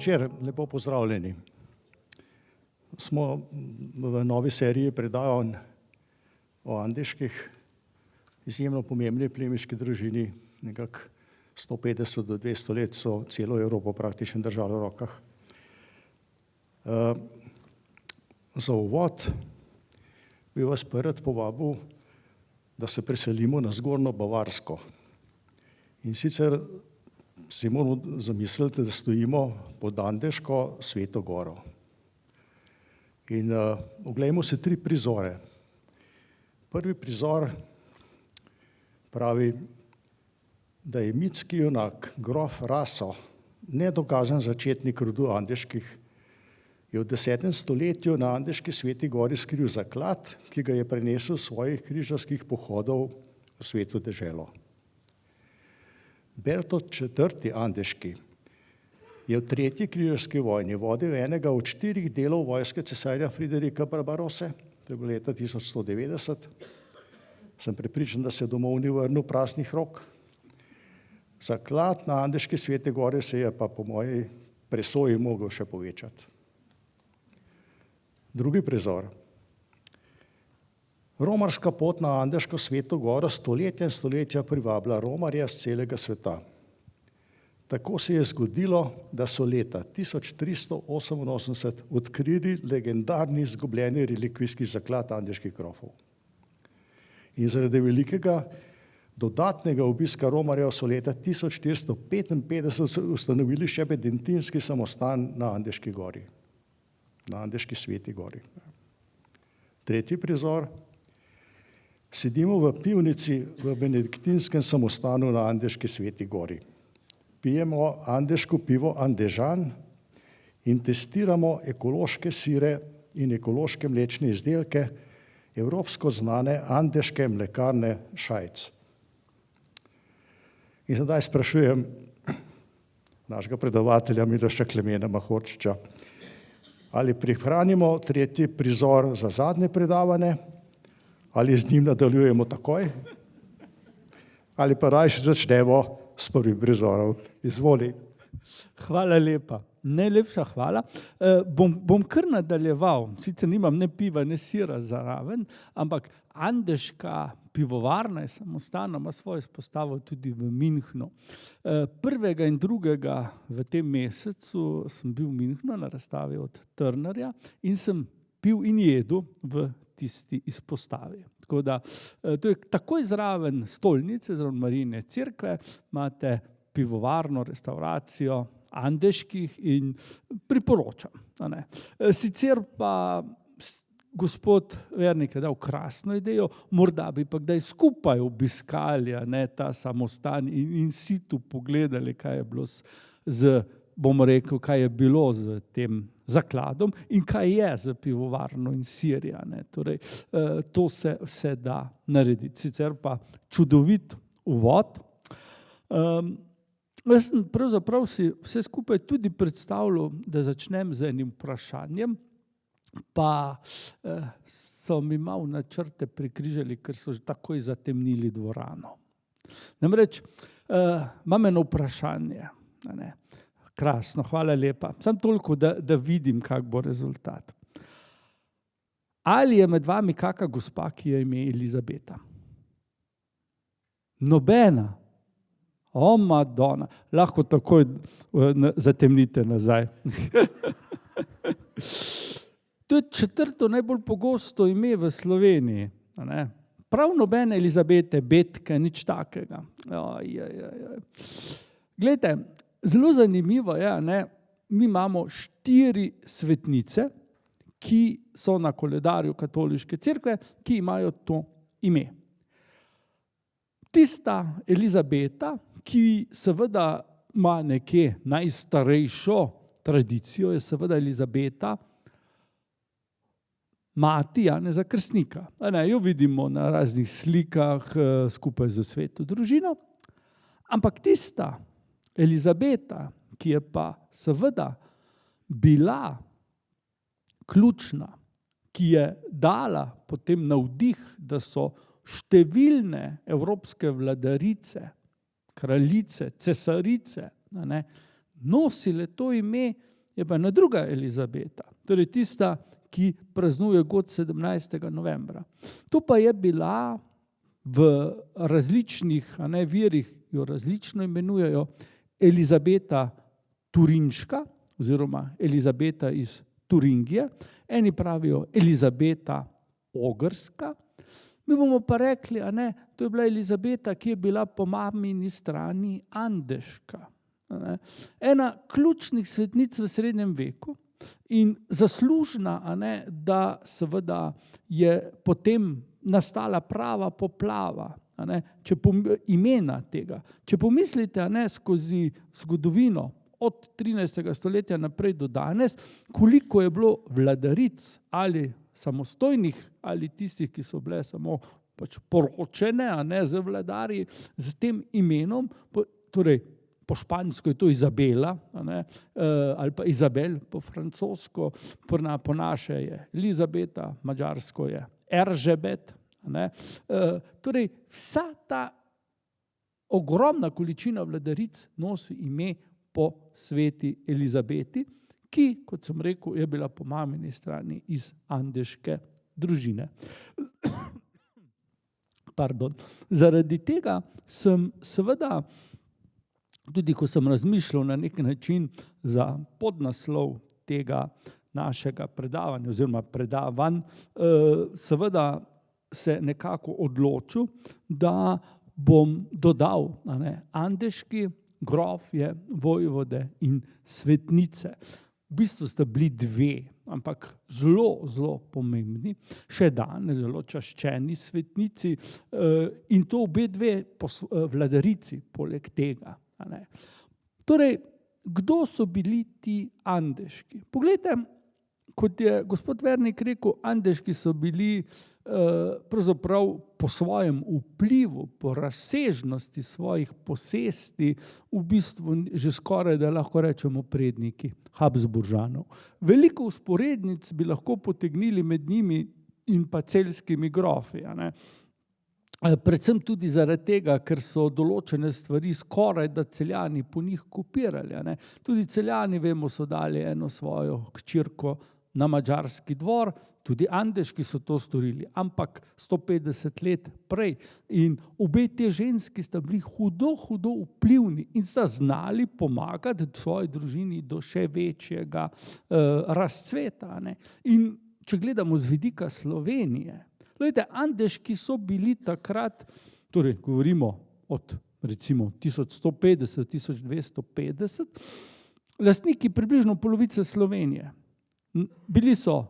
večer, lepo pozdravljeni. Smo v novi seriji predavanj o andeških, izjemno pomembni plemiški družini, nekako 150 do 200 let so celo Evropo praktično držali v rokah. Za uvod bi vas rad povabil, da se preselimo na Zgornjo Bavarsko. In sicer si moramo zamisliti, da stojimo pod Andeško Sveto goro. In oglejmo se 3 prizore. Prvi prizor pravi, da je mitski junak grof Raso, nedokazan začetnik rodu andeških, je v 10. stoletju na Andeški Sveti gori skril zaklad, ki ga je prenesel svojih križarskih pohodov v sveto deželo. Bertolt IV. Andeški je v 3. križarski vojni vodil enega od 4 delov vojske cesarja Friderika Barbarose, to je bilo leta 1190. Sem prepričan, da se domov ni vrnil praznih rok. Zaklad na Andeški Svete gore se je pa po moji presoji mogel še povečati. Drugi prizor. Romarska pot na Andeško Sveto goro stoletja in stoletja privabila romarje z celega sveta. Tako se je zgodilo, da so leta 1388 odkrili legendarni izgubljeni relikvijski zaklad andeških grofov. In zaradi velikega dodatnega obiska romarjev so leta 1455 ustanovili še bedentinski samostan na Andeški gori, na Andeški Sveti gori. Tretji prizor. Sedimo v pivnici v benediktinskem samostanu na Andeški Sveti gori. Pijemo andeško pivo Andežan in testiramo ekološke sire in ekološke mlečne izdelke evropsko znane andeške mlekarne Šajc. In sedaj sprašujem našega predavatelja Miloša Klemena Mahorčiča, ali prihranimo tretji prizor za zadnje predavanje, ali z njim nadaljujemo takoj, ali pa rajši začnemo s prvim prizorom. Izvoli. Hvala lepa. Najlepša hvala. Bom kar nadaljeval. Sicer nimam ne piva, ne sira zraven, ampak andeška pivovarna je samostalna, ima svojo izpostavo tudi v Münchnu. 1. in 2. v tem mesecu sem bil v Münchnu na razstavi od Turnerja in sem pil in jedel v tisti izpostavi. Tako da, to je takoj zraven stolnice, zraven Marijine cerkve, imate pivovarno, restauracijo andeških in priporočam. Sicer pa gospod Vernik je dal krasno idejo, morda bi pa kdaj skupaj obiskali ta samostan in situ pogledali, kaj je bilo bomo rekel, kaj je bilo z tem zakladom in kaj je z pivovarno in sirja. Torej, to se vse da narediti. Sicer pa čudovit uvod. Jaz sem pravzaprav si vse skupaj tudi predstavljal, da začnem z enim vprašanjem, pa so mi malo načrte prikrižali, ker so že takoj zatemnili dvorano. Namreč, imam eno vprašanje. Krasno, hvala lepa. Samo toliko, da vidim, kak bo rezultat. Ali je med vami kaka gospa, ki je ime Elizabeta? Nobena. O, Madonna. Lahko takoj zatemnite nazaj. To je 4. najbolj pogosto ime v Sloveniji. Prav nobene Elizabete, Betke, nič takega. Glejte, zelo zanimivo je, mi imamo 4 svetnice, ki so na koledarju katoliške cerkve, ki imajo to ime. Tista Elizabeta, ki seveda ima nekje najstarejšo tradicijo, je seveda Elizabeta, mati Janeza Krstnika. Jo vidimo na raznih slikah skupaj z sveto družino, ampak tista Elizabeta, ki je pa seveda bila ključna, ki je dala potem navdih, da so številne evropske vladarice, kraljice, cesarice nosile to ime, je pa ena druga Elizabeta, torej tista, ki praznuje god 17. novembra. To pa je bila v različnih virih, jo različno imenujejo, Elizabeta Turinška oziroma Elizabeta iz Turingije, eni pravijo Elizabeta Ogrska, mi bomo pa rekli, to je bila Elizabeta, ki je bila po mamini strani Andeška. Ena ključnih svetnic v srednjem veku in zaslužna, da seveda je potem nastala prava poplava, imena tega. Če pomislite skozi zgodovino od 13. stoletja naprej do danes, koliko je bilo vladaric ali samostojnih ali tistih, ki so bile samo poročene z vladarji z tem imenom, torej po špansko je to Izabela, ali pa Izabel po francosko, po naše je Elizabeta, mađarsko je Erzsébet. Torej vsa ta ogromna količina vladaric nosi ime po sveti Elizabeti, ki, kot sem rekel, je bila po mamini strani iz andeške družine. Pardon. Zaradi tega sem seveda, tudi ko sem razmišljal na nek način za podnaslov tega našega predavanja oziroma predavanj, seveda se nekako odločil, da bom dodal andeški grofje, vojvode in svetnice. V bistvu sta bili dve, ampak zelo, zelo pomembni, še danes zelo čaščeni svetnici in to obe dve vladarici poleg tega. Torej, kdo so bili ti andeški? Poglejte, kot je gospod Vernik rekel, andeški so bili pravzaprav po svojem vplivu, po razsežnosti svojih posesti v bistvu že skoraj, da lahko rečemo, predniki Habsburžanov. Veliko vzporednic bi lahko potegnili med njimi in pa celjskimi grofi. Predvsem tudi zaradi tega, ker so določene stvari skoraj da Celjani po njih kopirali. Tudi Celjani, vemo, so dali eno svojo hčerko na madžarski dvor, tudi andeški so to storili, ampak 150 let prej. In obe te ženski sta bili hudo vplivni in sta znali pomagati svoji družini do še večjega razcveta. In če gledamo z vidika Slovenije, gledajte, andeški so bili takrat, torej govorimo od recimo 1150-1250, lastniki približno polovice Slovenije. Bili so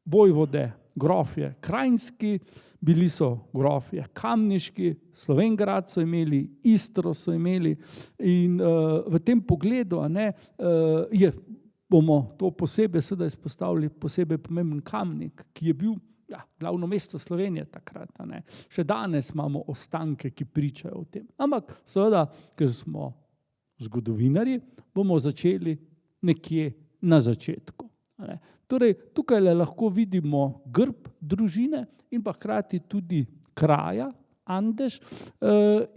vojvode, grofje Krajinski, bili so grofje Kamniški, Slovenjgrad so imeli, Istro so imeli in v tem pogledu bomo to posebej seveda izpostavili, posebej pomemben Kamnik, ki je bil glavno mesto Slovenije takrat. Še danes imamo ostanke, ki pričajo o tem. Ampak seveda, ker smo zgodovinarji, bomo začeli nekje na začetku. Torej, tukaj lahko vidimo grb družine in pa hkrati tudi kraja Andeš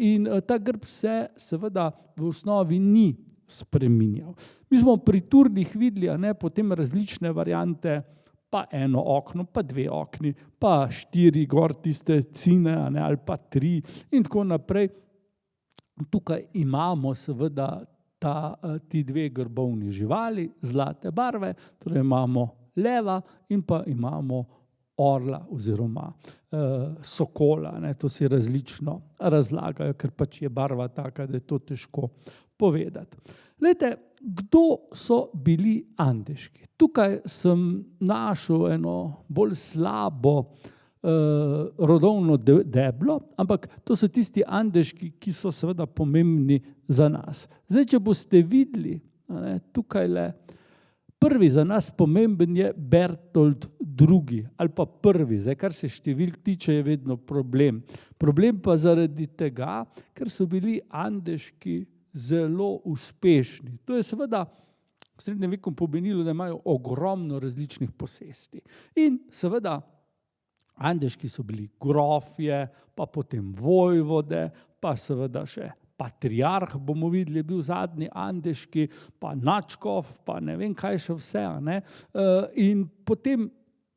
in ta grb se seveda v osnovi ni spreminjal. Mi smo pri Turnih videli potem različne variante, pa eno okno, pa dve okni, pa 4 gor tiste cine ali pa 3 in tako naprej. Tukaj imamo seveda ti dve grbovni živali, zlate barve, torej imamo leva in pa imamo orla oziroma sokola. To si različno razlagajo, ker pač je barva taka, da je to težko povedati. Glejte, kdo so bili andeški? Tukaj sem našel eno bolj slabo rodovno deblo, ampak to so tisti andeški, ki so seveda pomembni za nas. Zdaj, če boste videli, tukaj prvi za nas pomemben je Bertold II. Ali pa prvi, zdaj, kar se številk tiče, je vedno problem. Problem pa zaradi tega, ker so bili andeški zelo uspešni. To je seveda v srednjem veku pomenilo, da imajo ogromno različnih posesti. In seveda andeški so bili grofje, pa potem vojvode, pa seveda še patriarh, bomo videli, je bil zadnji andeški, pa nadškof, pa ne vem kaj še vse. Ne? In potem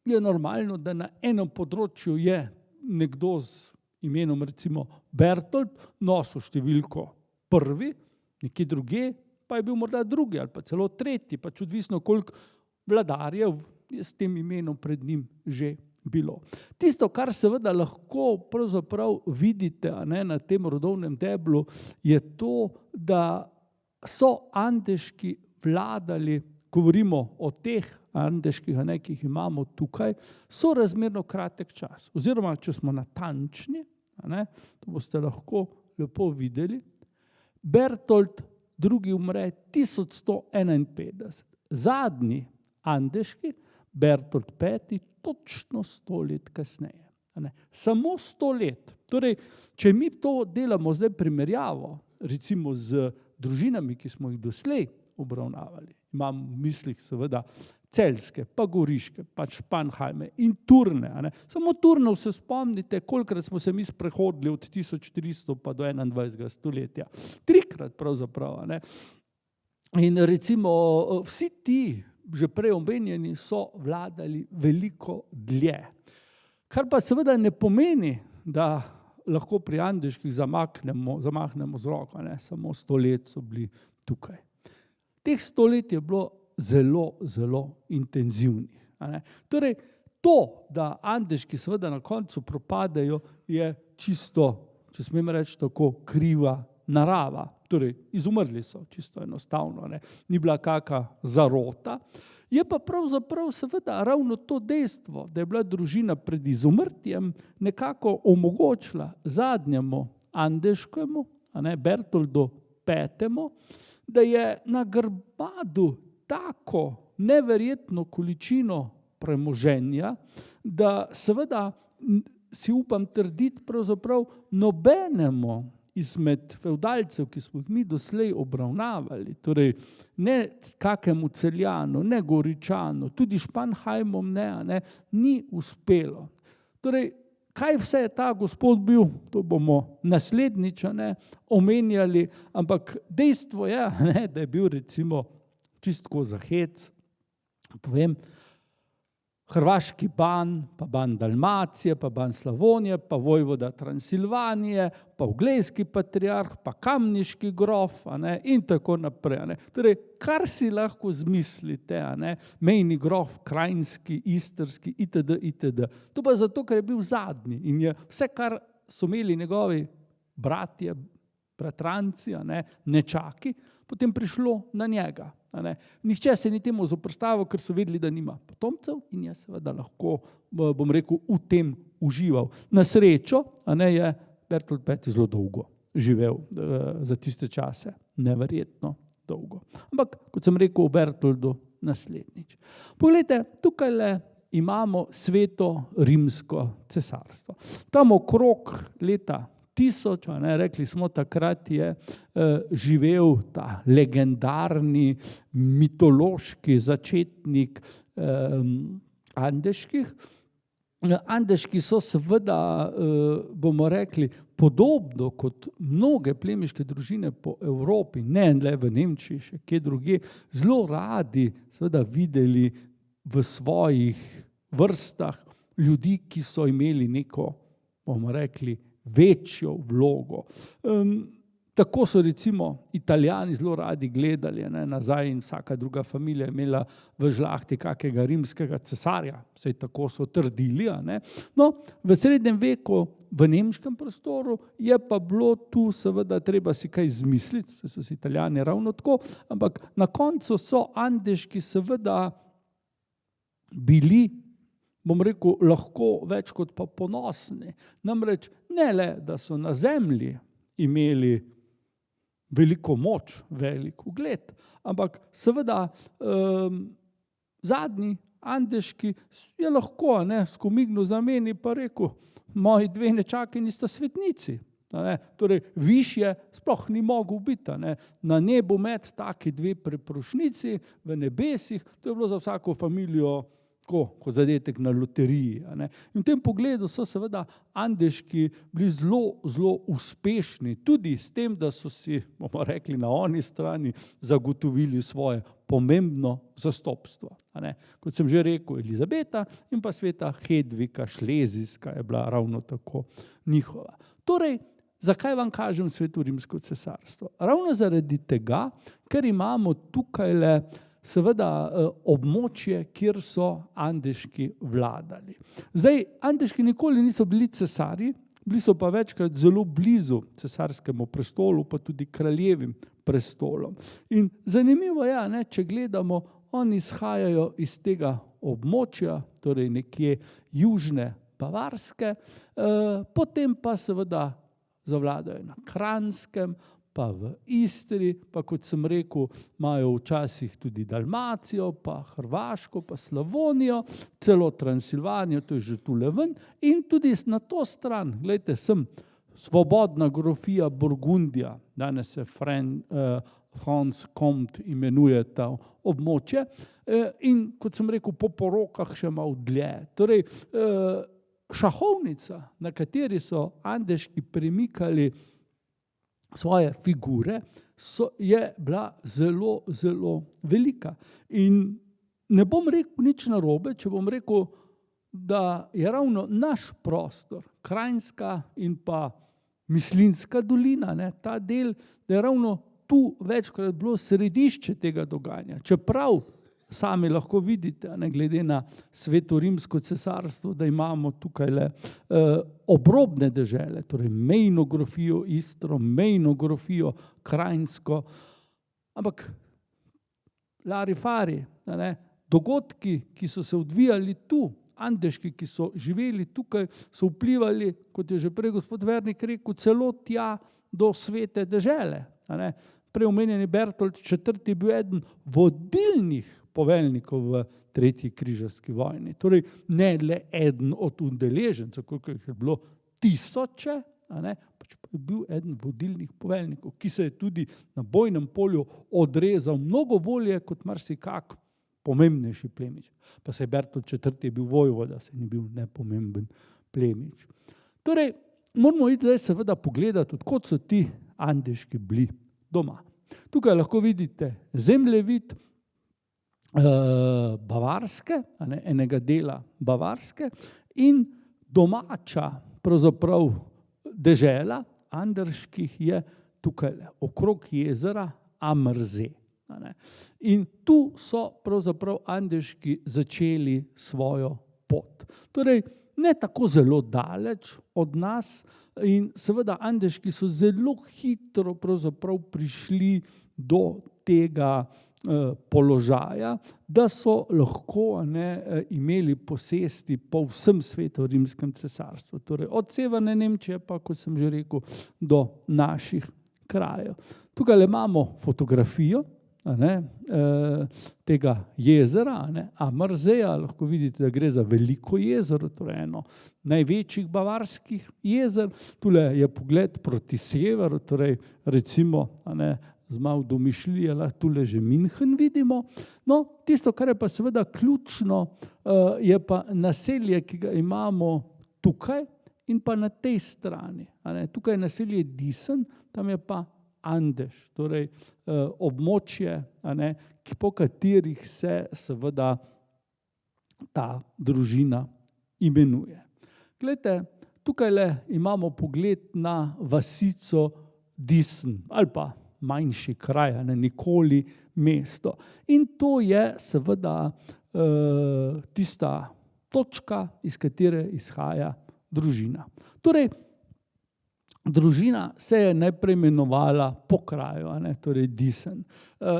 je normalno, da na enem področju je nekdo z imenom recimo Bertolt nosil številko 1, nekje druge pa je bil morda 2 ali pa celo 3, pač odvisno koliko vladarjev je s tem imenom pred njim že bilo. Tisto, kar seveda lahko pravzaprav vidite, ne, na tem rodovnem deblu, je to, da so andeški vladali, govorimo o teh andeških, ki jih imamo tukaj, so razmerno kratek čas. Oziroma, če smo natančni, to boste lahko lepo videli, Bertolt II. Umre 1151. Zadnji andeški, Bertolt V. točno 100 let kasneje. Samo 100 let. Torej, če mi to delamo zdaj primerjavo, recimo z družinami, ki smo jih doslej obravnavali, imam v mislih seveda Celjske, pa Goriške, pa Španhajme in Turne. Samo Turnov se spomnite, kolikrat smo se mi sprehodili od 1300 pa do 21. stoletja. 3-krat pravzaprav. In recimo vsi ti, že prej omenjeni, so vladali veliko dlje. Kar pa seveda ne pomeni, da lahko pri andeških zamahnemo z roko. Samo 100 let so bili tukaj. Teh 100 let je bilo zelo, zelo intenzivnih. Torej, to, da andeški seveda na koncu propadajo, je čisto, če smem reči tako, kriva narava. Torej, izumrli so, čisto enostavno. Ni bila kakšna zarota. Je pa pravzaprav seveda ravno to dejstvo, da je bila družina pred izumrtjem nekako omogočila zadnjemu andeškemu, Bertoldu V., da je na Grbadu tako neverjetno količino premoženja, da seveda si upam trditi pravzaprav nobenemu izmed fevdalcev, ki smo jih mi doslej obravnavali, torej ne kakemu Celjanu, ne Goričanu, tudi Španhajmom ni uspelo. Torej, kaj vse je ta gospod bil, to bomo naslednjič omenjali, ampak dejstvo je, da je bil recimo čistko za hec, povem, hrvaški ban, pa ban Dalmacije, pa ban Slavonije, pa vojvoda Transilvanije, pa uglejski patriarh, pa kamniški grof in tako naprej. Torej, kar si lahko zmislite, mejni grof, krajinski, istrski, itd., itd. To pa zato, ker je bil zadnji in je vse, kar so imeli njegovi bratje, bratranci, nečaki, potem prišlo na njega. Nihče se ni temu zoperstavil, ker so vedeli, da nima potomcev in je seveda lahko, bom rekel, v tem užival. Na srečo je Bertolt V. zelo dolgo živel za tiste čase, neverjetno dolgo. Ampak, kot sem rekel, o Bertoldu naslednjič. Poglejte, tukaj imamo Sveto rimsko cesarstvo. Tam okrog leta 1000, rekli smo, takrat je živel ta legendarni, mitološki začetnik andeških. Andeški so seveda, bomo rekli, podobno kot mnoge plemiške družine po Evropi, ne le v Nemčiji, še kje drugje, zelo radi seveda videli v svojih vrstah ljudi, ki so imeli neko, bomo rekli, večjo vlogo. Tako so recimo Italijani zelo radi gledali nazaj in vsaka druga familija je imela v žlahti kakega rimskega cesarja, vsaj tako so trdili. No, v srednjem veku v nemškem prostoru je pa bilo tu seveda treba si kaj izmisliti, so si Italijani ravno tako, ampak na koncu so andeški seveda bili, bom rekel, lahko več kot pa ponosni. Namreč ne le, da so na zemlji imeli veliko moč, velik ugled, ampak seveda zadnji andeški je lahko skomignil za meni pa rekel, moji 2 nečaki nista svetnici. Torej, višje sploh ni mogel biti. Na nebu med taki 2 preprošnici v nebesih, to je bilo za vsako familijo tako kot zadetek na loteriji. A ne. In v tem pogledu so seveda Andeški bili zelo, zelo uspešni, tudi s tem, da so si, bomo rekli, na oni strani zagotovili svoje pomembno zastopstvo. A ne. Kot sem že rekel, Elizabeta in pa sveta Hedvika Šlezijska je bila ravno tako njihova. Torej, zakaj vam kažem Sveto rimsko cesarstvo? Ravno zaradi tega, ker imamo tukajle seveda območje, kjer so Andeški vladali. Zdaj, Andeški nikoli niso bili cesarji, bili so pa večkrat zelo blizu cesarskemu prestolu, pa tudi kraljevim prestolom. In zanimivo je, ne, če gledamo, oni izhajajo iz tega območja, torej nekje južne Bavarske, potem pa seveda zavladajo na Kranjskem, pa v Istri, pa kot sem rekel, imajo včasih tudi Dalmacijo, pa Hrvaško, pa Slavonijo, celo Transilvanijo, to je že tule ven, in tudi na to stran, gledajte, sem svobodna grofija Burgundija, danes se Franche-Comté imenuje ta območje, in kot sem rekel, po porokah še malo dlje. Torej, šahovnica, na kateri so Andeški premikali svoje figure, je bila zelo, zelo velika. In ne bom rekel nič narobe, če bom rekel, da je ravno naš prostor, Kranjska in pa Mislinjska dolina, ne, ta del, da je ravno tu večkrat bilo središče tega dogajanja. Čeprav sami lahko vidite, ne, glede na Sveto rimsko cesarstvo, da imamo tukaj obrobne dežele, torej mejno grofijo Istro, mejno grofijo Kranjsko, ampak larifari, ne, dogodki, ki so se odvijali tu, Andeški, ki so živeli tukaj, so vplivali, kot je že prej gospod Vernik rekel, celo tja do Svete dežele. Ne. Prej omenjeni Bertolt IV. Je bil eden vodilnih poveljnikov v tretji križarski vojni. Torej, ne le eden od udeležencev, koliko jih je bilo tisoče, pač pa je bil eden vodilnih poveljnikov, ki se je tudi na bojnem polju odrezal mnogo bolje kot marsikak pomembnejši plemič. Pa se je Bertolt IV. Je bil vojvoda, se ni bil nepomemben plemič. Torej, moramo iti zdaj seveda pogledati, odkot so ti Andeški bili doma. Tukaj lahko vidite zemljevid Bavarske, enega dela Bavarske, in domača pravzaprav dežela Andeških je tukaj okrog jezera Amrzé. In tu so pravzaprav Andeški začeli svojo pot. Torej, ne tako zelo daleč od nas, in seveda Andeški so zelo hitro pravzaprav prišli do tega položaja, da so lahko imeli posesti po vsem Sveto rimskem cesarstvu. Torej, od severne Nemčije pa, kot sem že rekel, do naših krajev. Tukaj imamo fotografijo tega jezera, Amrzéja, lahko vidite, da gre za veliko jezero, torej eno največjih bavarskih jezer. Tule je pogled proti severu, torej recimo z malo domišljije, lahko tule že München vidimo. No, tisto, kar je pa seveda ključno, je pa naselje, ki ga imamo tukaj in pa na tej strani. Tukaj je naselje Disen, tam je pa Andeš, torej območje, po katerih se seveda ta družina imenuje. Glejte, tukaj imamo pogled na vasico Disen ali pa manjši kraj, nikoli mesto. In to je seveda tista točka, iz katere izhaja družina. Torej, družina se je najprej imenovala po kraju, torej Disen.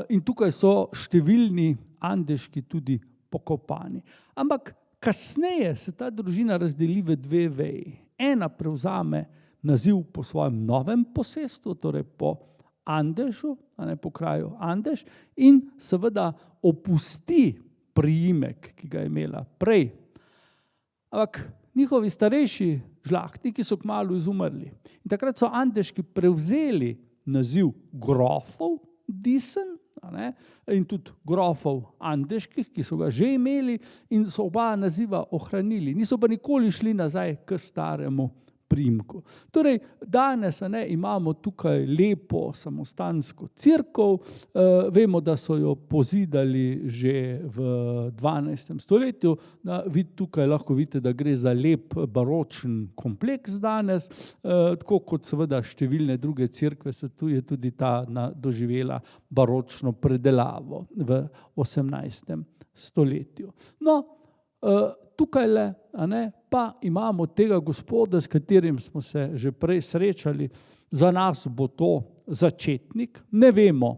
In tukaj so številni Andeški tudi pokopani. Ampak kasneje se ta družina razdeli v dve veji. Ena prevzame naziv po svojem novem posestvu, torej po Andešu, po kraju Andeš, in seveda opusti priimek, ki ga je imela prej. Ampak njihovi starejši žlahtniki so kmalu izumrli. In takrat so Andeški prevzeli naziv grofov Disen, in tudi grofov andeških, ki so ga že imeli in so oba naziva ohranili. Niso pa nikoli šli nazaj k staremu priimku. Torej, danes imamo tukaj lepo samostansko cerkev, vemo, da so jo pozidali že v 12. stoletju. Tukaj lahko vidite, da gre za lep baročen kompleks danes, tako kot seveda številne druge cerkve, tu je tudi ta doživela baročno predelavo v 18. stoletju. No, tukajle pa imamo tega gospoda, s katerim smo se že prej srečali. Za nas bo to začetnik. Ne vemo,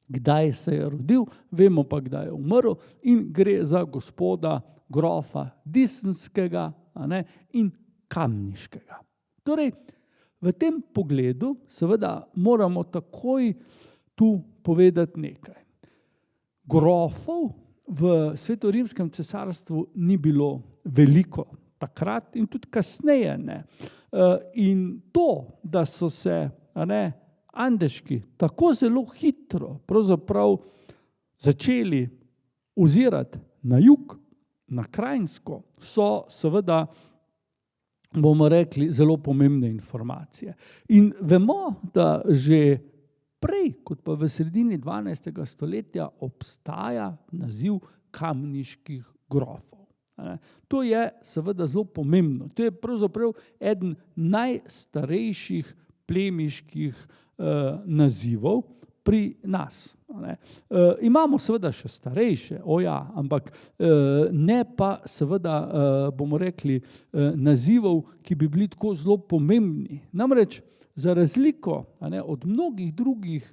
kdaj se je rodil, vemo pa, kdaj je umrl, in gre za gospoda grofa Disenskega in Kamniškega. Torej, v tem pogledu seveda moramo takoj tu povedati nekaj. Grofov v Svetorimskem cesarstvu ni bilo veliko takrat in tudi kasneje ne. In to, da so se andeški tako zelo hitro pravzaprav začeli ozirati na jug, na Krajinsko, so seveda, bomo rekli, zelo pomembne informacije. In vemo, da že prej, kot pa v sredini 12. stoletja, obstaja naziv kamniških grofov. To je seveda zelo pomembno. To je pravzaprav eden najstarejših plemiških nazivov pri nas. Imamo seveda še starejše, ampak ne pa seveda, bomo rekli, nazivov, ki bi bili tako zelo pomembni. Namreč, za razliko od mnogih drugih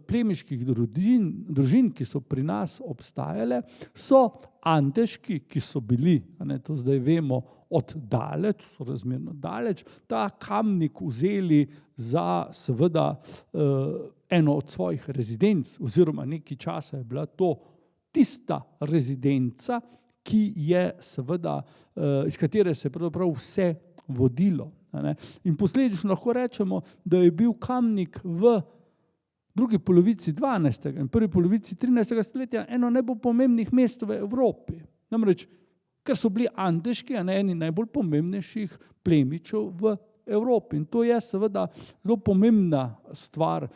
plemiških družin, ki so pri nas obstajale, so andeški, ki so bili, to zdaj vemo, oddaleč, so razmerno daleč, ta Kamnik vzeli za seveda eno od svojih rezidenc, oziroma nekaj časa je bila to tista rezidenca, ki je seveda, iz katere se pravzaprav vse vodilo. In posledično lahko rečemo, da je bil Kamnik v drugi polovici 12. in prvi polovici 13. stoletja eno najbolj pomembnih mest v Evropi. Namreč, ker so bili andeški eni najbolj pomembnejših plemičev v Evropi. In to je seveda zelo pomembna stvar,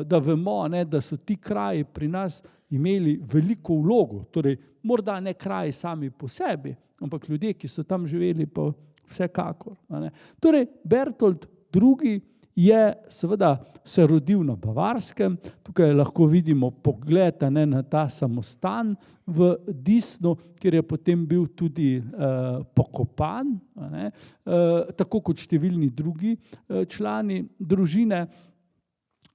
da vemo, da so ti kraji pri nas imeli veliko vlogo. Torej, morda ne kraji sami po sebi, ampak ljudje, ki so tam živeli, pa vsekakor. Torej, Bertold II. Je seveda se rodil na Bavarskem. Tukaj lahko vidimo pogled na ta samostan v Disnu, kjer je potem bil tudi pokopan, tako kot številni drugi člani družine.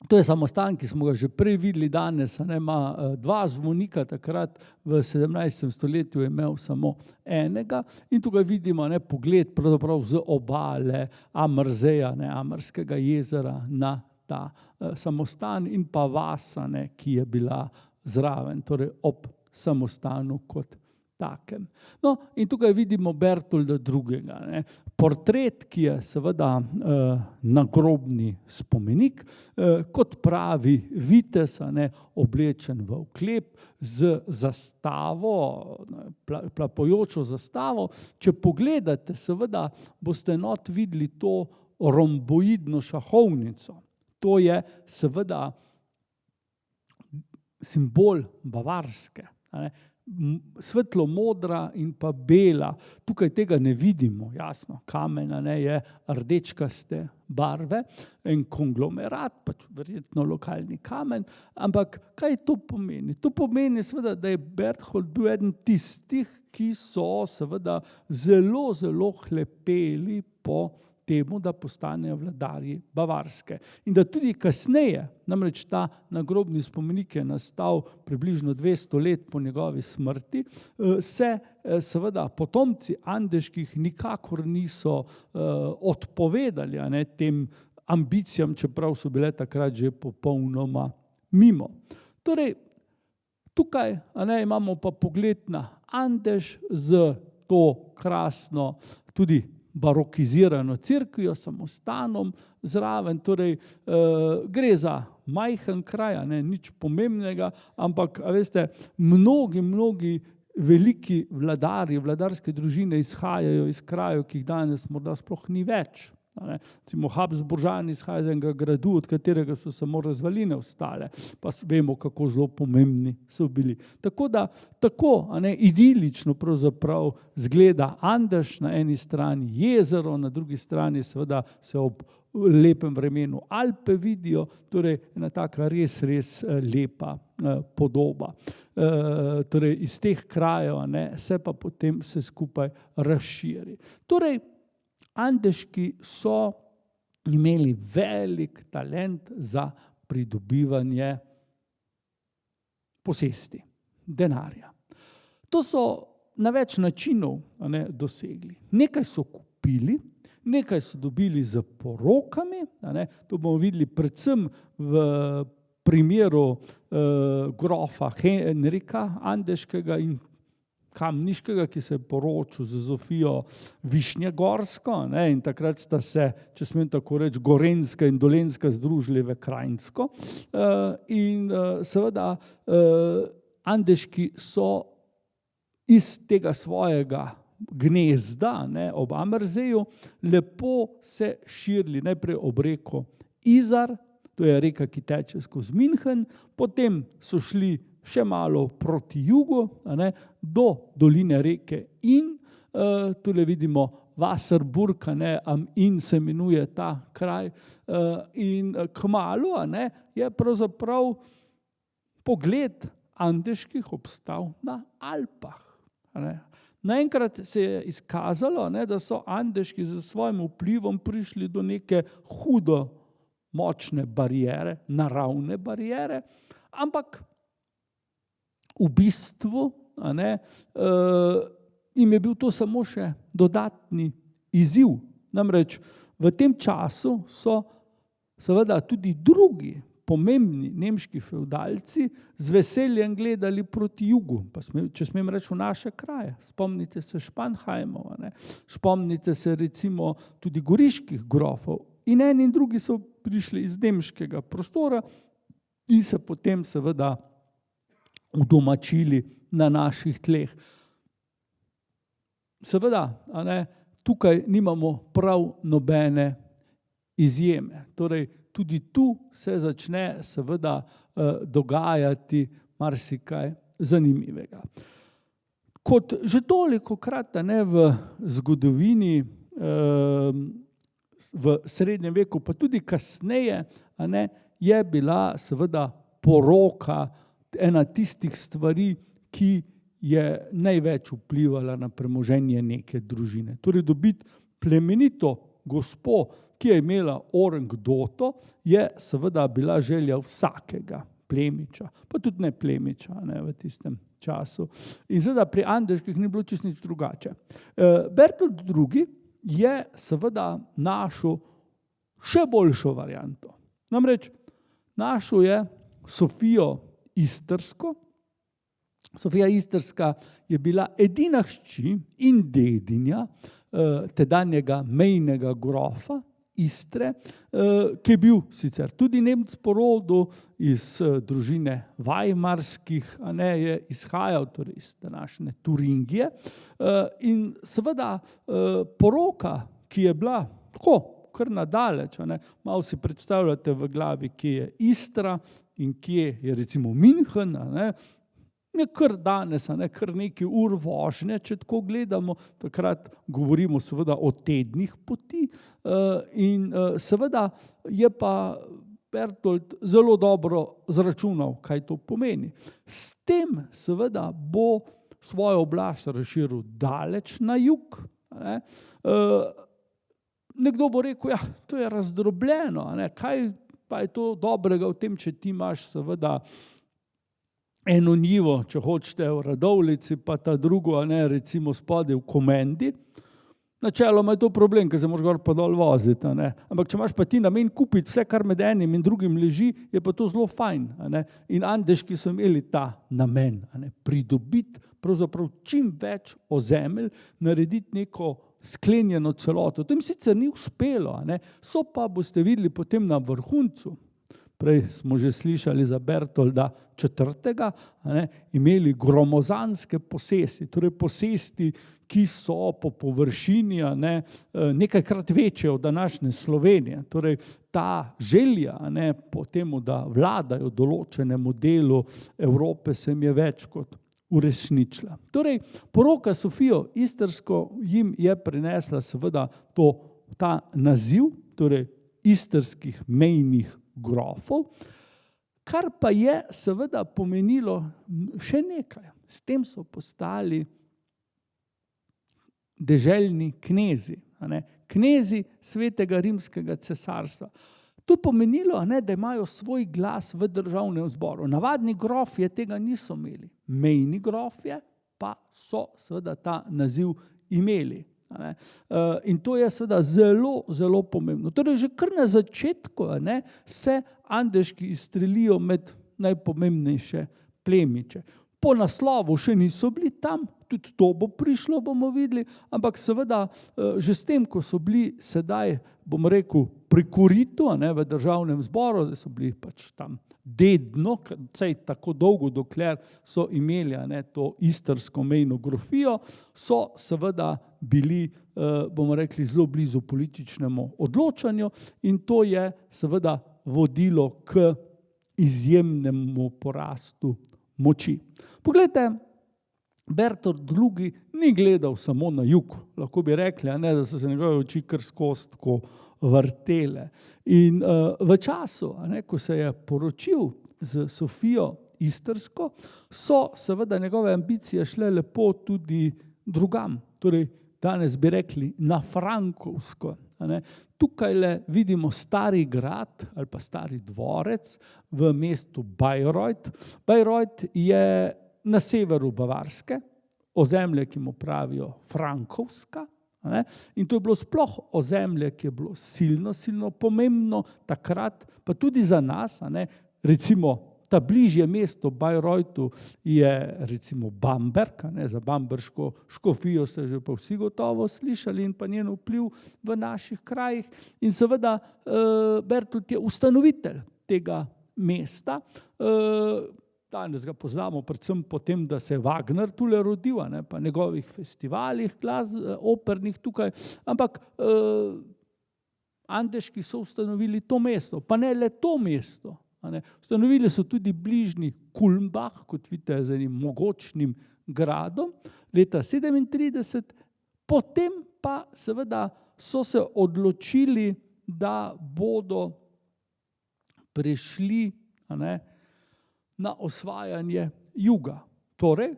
To je samostan, ki smo ga že prej videli danes, ima dva zvonika, takrat v 17. stoletju je imel samo enega. In tukaj vidimo pogled pravzaprav z obale Amerzeja, Amerskega jezera na ta samostan in pa vas, ki je bila zraven, torej ob samostanu kot takem. No, in tukaj vidimo Bertolda II. Portret, ki je seveda nagrobni spomenik, kot pravi vitez, oblečen v oklep z zastavo, plapojočo zastavo. Če pogledate, seveda boste not videli to romboidno šahovnico. To je seveda simbol Bavarske. Svetlo modra in pa bela. Tukaj tega ne vidimo, jasno. Kamen je rdečkaste barve, en konglomerat, pač verjetno lokalni kamen. Ampak kaj to pomeni? To pomeni seveda, da je Berthold bil eden tistih, ki so seveda zelo, zelo hlepeli po temu, da postanejo vladarji Bavarske. In da tudi kasneje, namreč ta nagrobni spomenik je nastal približno 200 let po njegovi smrti, se seveda potomci andeških nikakor niso odpovedali tem ambicijam, čeprav so bile takrat že popolnoma mimo. Torej, tukaj imamo pa pogled na Andeš z to krasno tudi barokizirano cerkvijo, samostanom zraven, torej gre za majhen kraj, nič pomembnega, ampak veste, mnogi veliki vladarji, vladarske družine izhajajo iz krajev, ki jih danes morda sploh ni več. Recimo Habsburžani izhajajo iz enega gradu, od katerega so samo razvaline ostale, pa vemo, kako zelo pomembni so bili. Tako da, idilično pravzaprav zgleda Andež, na eni strani jezero, na drugi strani seveda se ob lepem vremenu Alpe vidijo, torej ena taka res lepa podoba. Torej iz teh krajev se pa potem vse skupaj razširi. Torej, Andeški so imeli velik talent za pridobivanje posesti, denarja. To so na več načinov dosegli. Nekaj so kupili, nekaj so dobili z porokami, to bomo videli predvsem v primeru grofa Henrika Andeškega in Kamniškega, ki se je poročil z Zofijo Višnjegorsko, in takrat sta se, če smem tako reči, Gorenjska in Dolenjska združili v Krajinsko. In seveda Andeški so iz tega svojega gnezda ob Amerzeju lepo se širili najprej ob reko Izar, to je reka, ki teče skozi München, potem so šli še malo proti jugu, do doline reke In, tule vidimo Wasserburg, Am In se imenuje ta kraj, in kmalu je pravzaprav pogled Andeških obstal na Alpah. Naenkrat se je izkazalo, da so Andeški z svojim vplivom prišli do neke hudo močne bariere, naravne bariere, ampak v bistvu jim je bil to samo še dodatni izziv. Namreč v tem času so seveda tudi drugi pomembni nemški fevdalci z veseljem gledali proti jugu, pa če smem reči v naše kraje. Spomnite se Španheimov, spomnite se recimo tudi goriških grofov. In eni in drugi so prišli iz nemškega prostora in se potem seveda udomačili na naših tleh. Seveda, tukaj nimamo prav nobene izjeme. Torej, tudi tu se začne seveda dogajati marsikaj zanimivega. Kot že tolikokrat v zgodovini, v srednjem veku, pa tudi kasneje, je bila seveda poroka ena tistih stvari, ki je največ vplivala na premoženje neke družine. Torej dobiti plemenito gospo, ki je imela orengdoto, je seveda bila želja vsakega plemiča, pa tudi ne plemiča v tistem času. In seveda pri Andeških ni bilo čisto nič drugače. Bertold II. Je seveda našel še boljšo varianto. Namreč našel je Sofijo Istrsko. Sofija Istrska je bila edina hči in dedinja tedanjega mejnega grofa Istre, ki je bil sicer tudi Nemec po rodu, iz družine Weimarskih, je izhajal torej iz današnje Turingije. In seveda poroka, ki je bila tako kar nadaleč, malo si predstavljate v glavi, kje je Istra in kje je recimo München, je kar danes, kar nekaj ur vožnje, če tako gledamo, takrat govorimo seveda o tednih poti, in seveda je pa Bertold zelo dobro zračunal, kaj to pomeni. S tem seveda bo svojo oblast razširil daleč na jug. Nekdo bo rekel, ja, to je razdrobljeno, kaj pa je to dobrega v tem, če ti imaš seveda eno njivo, če hočete, v Radovljici, pa ta drugo, recimo spodaj v Komendi. Načeloma je to problem, ker se moraš gor pa dol voziti. Ampak če imaš pa ti namen kupiti vse, kar med enim in drugim leži, je pa to zelo fajn. In Andeški so imeli ta namen, pridobiti pravzaprav čim več ozemelj, narediti neko sklenjeno celoto. To jim sicer ni uspelo, so pa, boste videli potem na vrhuncu, prej smo že slišali za Bertolda IV., imeli gromozanske posesti, torej posesti, ki so po površini nekajkrat večje od današnje Slovenije. Torej ta želja po temu, da vladajo določenemu delu Evrope, se jim je več kot uresničila. Torej, poroka Sofijo Istrsko jim je prinesla seveda ta naziv, torej istrskih mejnih grofov, kar pa je seveda pomenilo še nekaj. S tem so postali deželni knezi, knezi Svetega rimskega cesarstva. To je pomenilo, da imajo svoj glas v državnem zboru. Navadni grofje tega niso imeli. Mejni grofje pa so seveda ta naziv imeli. In to je seveda zelo, zelo pomembno. Torej že kar na začetku se andeški izstrelijo med najpomembnejše plemiče. Po naslovu še niso bili tam, tudi to bo prišlo, bomo videli, ampak seveda že s tem, ko so bili sedaj, bom rekel, pri koritu v državnem zboru, da so bili pač tam dedno, vsaj tako dolgo, dokler so imeli to istrsko mejno grofijo, so seveda bili, bomo rekli, zelo blizu političnemu odločanju in to je seveda vodilo k izjemnemu porastu moči. Poglejte, Bertold II. Ni gledal samo na jug, lahko bi rekli, da so se njegove oči kar skozi tako vrtele. In v času, ko se je poročil z Sofijo Istrsko, so seveda njegove ambicije šle lepo tudi drugam. Torej, danes bi rekli na Frankovsko. Tukaj vidimo stari grad ali pa stari dvorec v mestu Bayreuth. Bayreuth je na severu Bavarske, ozemlje, ki mu pravijo Frankovska. In to je bilo sploh ozemlje, ki je bilo silno, silno pomembno takrat, pa tudi za nas. Recimo ta bližje mesto Bayreuthu je recimo Bamberg, za bamberško škofijo ste že pa vsi gotovo slišali in pa njen vpliv v naših krajih. In seveda Bertold je ustanovitelj tega mesta. Danes ga poznamo predvsem po tem, da se je Wagner tule rodil, pa njegovih festivalih, opernih tukaj, ampak andeški so ustanovili to mesto, pa ne le to mesto. Ustanovili so tudi bližnji Kulmbach, kot vidite, z enim mogočnim gradom, leta 1937, potem pa seveda so se odločili, da bodo prešli na osvajanje juga. Torej,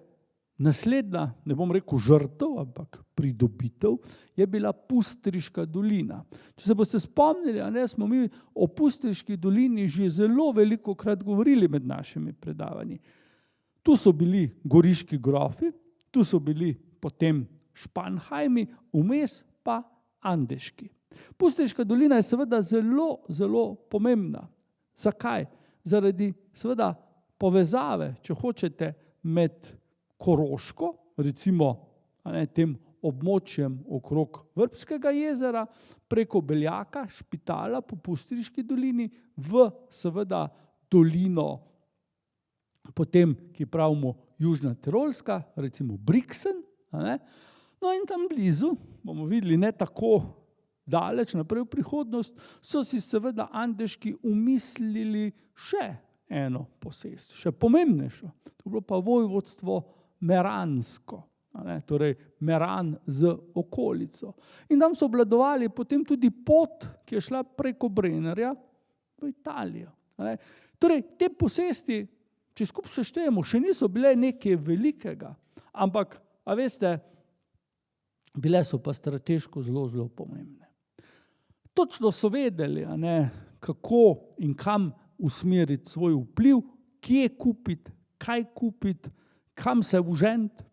naslednja, ne bom rekel žrtev, ampak pridobitev, je bila Pustriška dolina. Če se boste spomnili, smo mi o Pustriški dolini že zelo velikokrat govorili med našimi predavanji. Tu so bili goriški grofi, tu so bili potem Španhajmi, vmes pa andeški. Pustriška dolina je seveda zelo, zelo pomembna. Zakaj? Zaradi seveda povezave, če hočete, med Koroško, recimo tem območjem okrog Vrbskega jezera, preko Beljaka, Špitala po Pustriški dolini, v seveda dolino, potem, ki pravimo Južna Tirolska, recimo Brixen. No in tam blizu, bomo videli, ne tako daleč naprej v prihodnost, so si seveda andeški umislili še eno posest, še pomembnejšo. To je bilo pa vojvodstvo Meransko, torej Meran z okolico. In tam so obvladovali potem tudi pot, ki je šla preko Brennerja v Italijo. Torej, te posesti, če skupaj seštejemo, še niso bile nekaj velikega, ampak, a veste, bile so pa strateško zelo, zelo pomembne. Točno so vedeli, kako in kam usmeriti svoj vpliv, kje kupiti, kaj kupiti, kam se vženiti.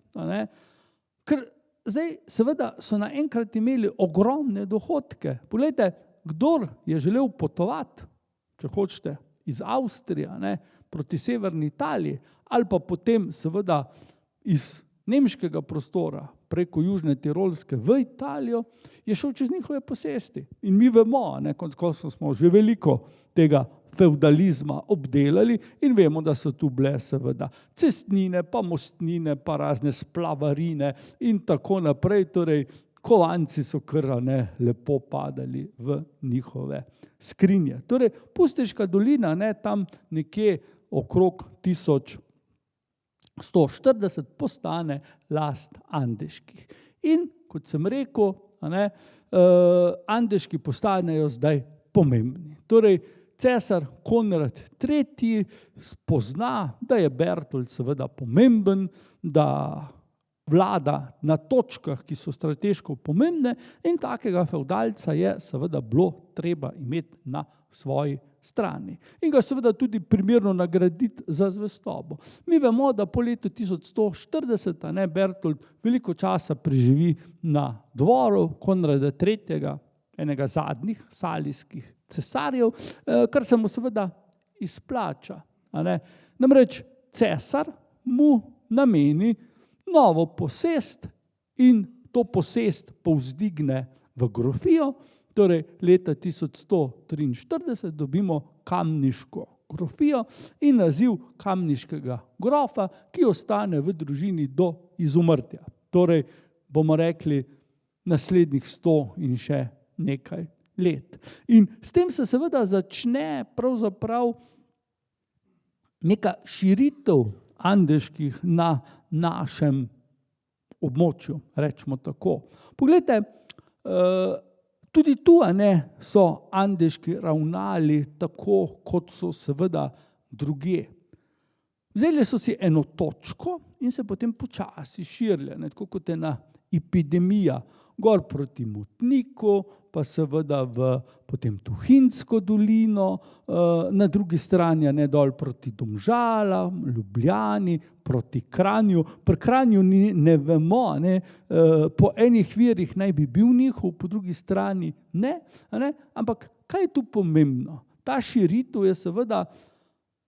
Ker zdaj seveda so naenkrat imeli ogromne dohodke. Poglejte, kdor je želel potovati, če hočete, iz Avstrije proti severni Italiji ali pa potem seveda iz nemškega prostora preko Južne Tirolske v Italijo, je šel čez njihove posesti. In mi vemo, ko smo že veliko tega fevdalizma obdelali in vemo, da so tu bile seveda cestnine, pa mostnine, pa razne splavarine in tako naprej. Torej, kovanci so kar lepo padali v njihove skrinje. Torej, Pustežka dolina, tam nekje okrog 1140 postane last Andeških. In kot sem rekel, Andeški postanejo zdaj pomembni. Torej, cesar Konrad III. Spozna, da je Bertold seveda pomemben, da vlada na točkah, ki so strateško pomembne, in takega fevdalca je seveda bilo treba imeti na svoji strani. In ga seveda tudi primerno nagraditi za zvestobo. Mi vemo, da po letu 1140 Bertold veliko časa preživi na dvoru Konrada III., enega zadnjih salijskih cesarjev, kar se mu seveda izplača. Namreč cesar mu nameni novo posest in to posest povzdigne v grofijo, torej leta 1143 dobimo kamniško grofijo in naziv kamniškega grofa, ki ostane v družini do izumrtja. Torej, bomo rekli, naslednjih 100 in še nekaj let. In s tem se seveda začne pravzaprav neka širitev andeških na našem območju, rečemo tako. Poglejte, tudi tu so andeški ravnali tako, kot so seveda drugje. Vzeli so si eno točko in se potem počasi širili, tako kot ena epidemija, gor proti Motniku, pa seveda v potem Tuhinjsko dolino, na drugi strani dol proti Domžalam, Ljubljani, proti Kranju. Pri Kranju ne vemo, po enih virih naj bi bil njihov, po drugi strani ne, ampak kaj je tu pomembno? Ta širitev je seveda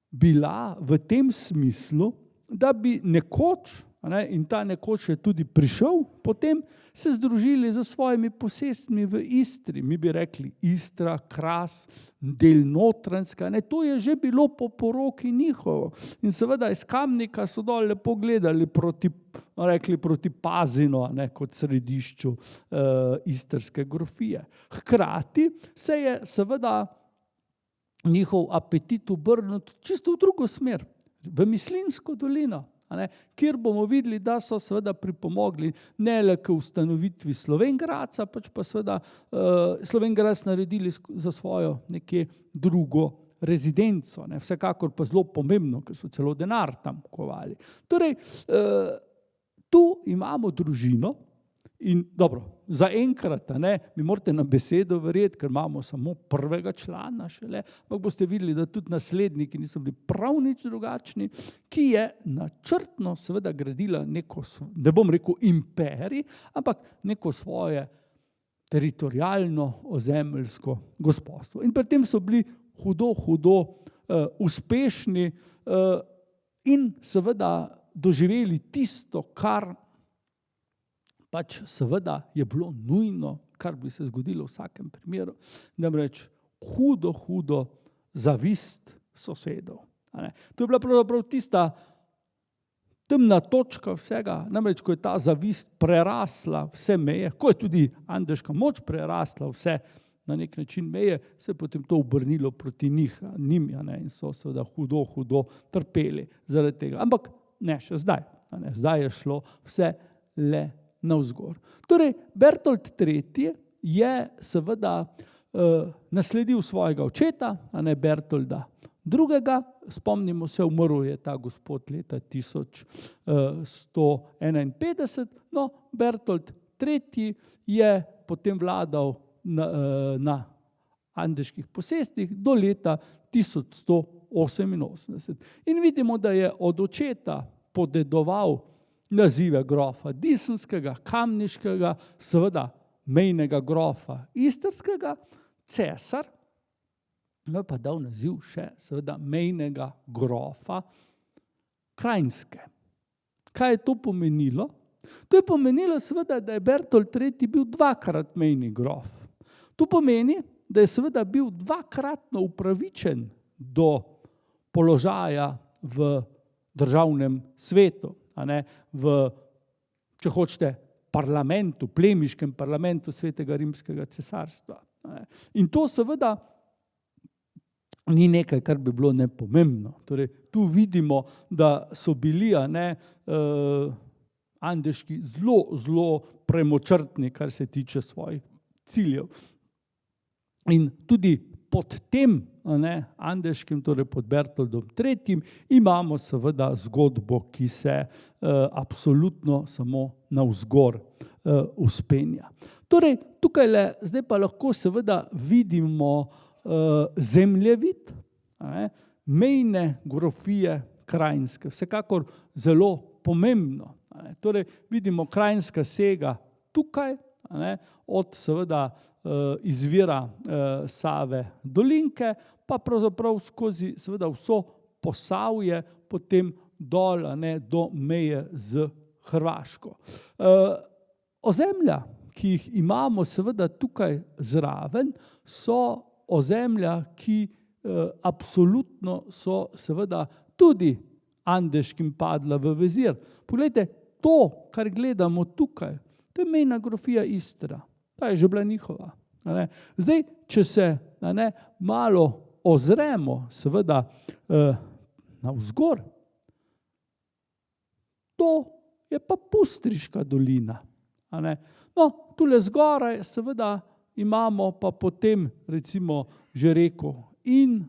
bila v tem smislu, da bi nekoč, in ta nekoč je tudi prišel, potem se združili za svojimi posestmi v Istri. Mi bi rekli Istra, Kras, del Notranjska, to je že bilo po poroki njihovo. In seveda iz Kamnika so dol lepo gledali proti Pazinu, kot središču istrske grofije. Hkrati se je seveda njihov apetit obrnil čisto v drugo smer, v Mislinjsko dolino, kjer bomo videli, da so seveda pripomogli ne le k ustanovitvi Slovenj Gradca, pač pa seveda Slovenj Gradec naredili za svojo nekje drugo rezidenco. Vsekakor pa zelo pomembno, ker so celo denar tam kovali. Torej, tu imamo družino in dobro, zaenkrat, mi morate na besedo verjeti, ker imamo samo prvega člana šele, ampak boste videli, da tudi nasledniki niso bili prav nič drugačni, ki je načrtno seveda gradila neko, ne bom rekel imperij, ampak neko svoje teritorialno ozemeljsko gospodstvo. In pri tem so bili hudo uspešni in seveda doživeli tisto, kar pač seveda je bilo nujno, kar bi se zgodilo v vsakem primeru, namreč hudo zavist sosedov. To je bila pravzaprav tista temna točka vsega, namreč ko je ta zavist prerasla vse meje, ko je tudi andeška moč prerasla vse na nek način meje, se je potem to obrnilo proti njim in so seveda hudo trpeli zaradi tega. Ampak ne še zdaj. Zdaj je šlo vse le navzgor. Torej, Bertold III. Je seveda nasledil svojega očeta, Bertolda II. Spomnimo se, umrl je ta gospod leta 1151. No, Bertold III. Je potem vladal na andeških posestih do leta 1188. In vidimo, da je od očeta podedoval nazive grofa Disenskega, Kamniškega, seveda mejnega grofa Istrskega, cesar, pa dal naziv še seveda mejnega grofa Krajinske. Kaj je to pomenilo? To je pomenilo seveda, da je Bertolt III. Bil dvakrat mejni grof. To pomeni, da je seveda bil dvakratno upravičen do položaja v državnem svetu, če hočete, parlamentu, plemiškem parlamentu Svetega rimskega cesarstva. In to seveda ni nekaj, kar bi bilo nepomembno. Torej, tu vidimo, da so bili Andeški zelo premočrtni, kar se tiče svojih ciljev. In tudi pod tem Andeškim, torej pod Bertoldom III. Imamo seveda zgodbo, ki se absolutno samo navzgor vzpenja. Torej, tukajle zdaj pa lahko seveda vidimo zemljevid mejne grofije Kranjske. Vsekakor zelo pomembno. Torej, vidimo, Kranjska sega tukaj, od seveda izvira Save Dolinke, pa pravzaprav skozi seveda vso Posavje, potem dol do meje z Hrvaško. Ozemlja, ki jih imamo seveda tukaj zraven, so ozemlja, ki absolutno so seveda tudi Andeškim padla v vezir. Poglejte, to, kar gledamo tukaj, to je mejna grofija Istra. Ta je že bila njihova. Zdaj, če se malo ozremo seveda navzgor, to je pa Pustriška dolina. No, tule zgoraj seveda imamo pa potem recimo že reko In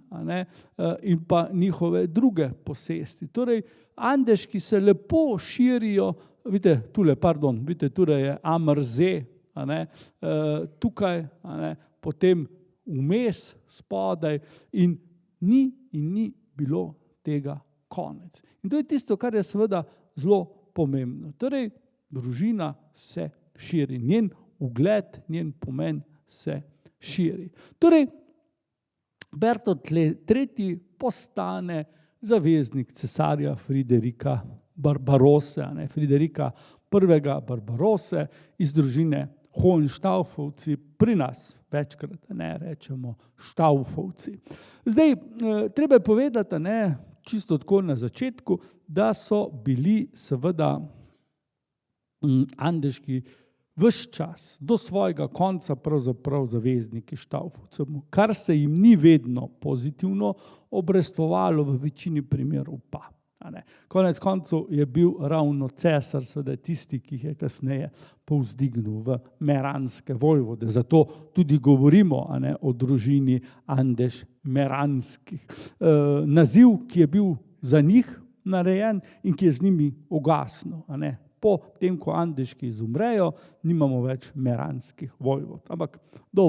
pa njihove druge posesti. Torej, Andeški se lepo širijo, vidite, tule je Amerze, tukaj, potem vmes, spodaj in ni bilo tega konec. In to je tisto, kar je seveda zelo pomembno. Torej, družina se širi, njen ugled, njen pomen se širi. Torej, Bertolt III. Postane zaveznik cesarja Friderika Barbarose, Friderika I. Barbarose iz družine Hohenstaufovci, pri nas večkrat rečemo Štaufovci. Zdaj, treba je povedati, čisto tako na začetku, da so bili seveda Andeški ves čas, do svojega konca pravzaprav zavezniki Štaufovcev, kar se jim ni vedno pozitivno obrestovalo, v večini primerov pa. Konec koncev je bil ravno cesar seveda tisti, ki jih je kasneje povzdignil v meranske vojvode. Zato tudi govorimo o družini Andeš-meranskih. Naziv, ki je bil za njih narejen in ki je z njimi ugasnil. Po tem, ko Andeški izumrejo, nimamo več meranskih vojvod, ampak do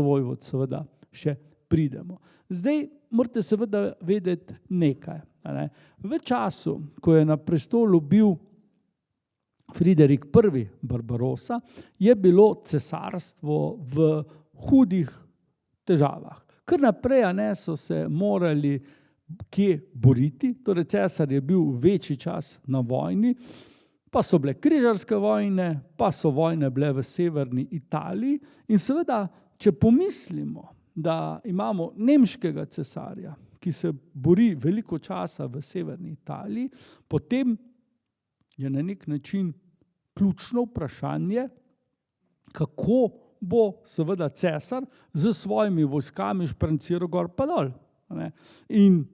vojvod seveda še pridemo. Zdaj morate seveda vedeti nekaj. V času, ko je na prestolu bil Friderik I. Barbarosa, je bilo cesarstvo v hudih težavah. Kar naprej so se morali kje boriti, torej cesar je bil večji čas na vojni, pa so bile križarske vojne, pa so vojne bile v severni Italiji in seveda, če pomislimo, da imamo nemškega cesarja, ki se bori veliko časa v severni Italiji, potem je na nek način ključno vprašanje, kako bo seveda cesar z svojimi vojskami špranciral gor pa dol. In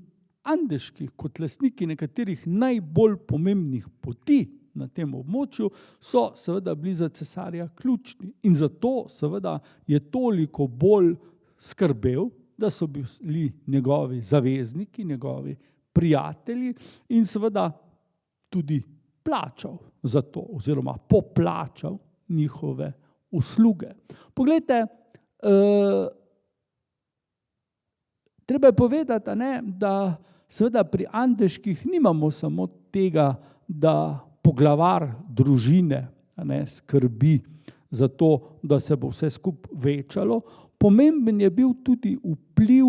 Andeški kot lastniki nekaterih najbolj pomembnih poti na tem območju so seveda bili za cesarja ključni. In zato seveda je toliko bolj skrbel, da so bili njegovi zavezniki, njegovi prijatelji in seveda tudi plačal za to oziroma poplačal njihove usluge. Poglejte, treba je povedati, da seveda pri Andeških nimamo samo tega, da poglavar družine skrbi za to, da se bo vse skupaj večalo. Pomemben je bil tudi vpliv,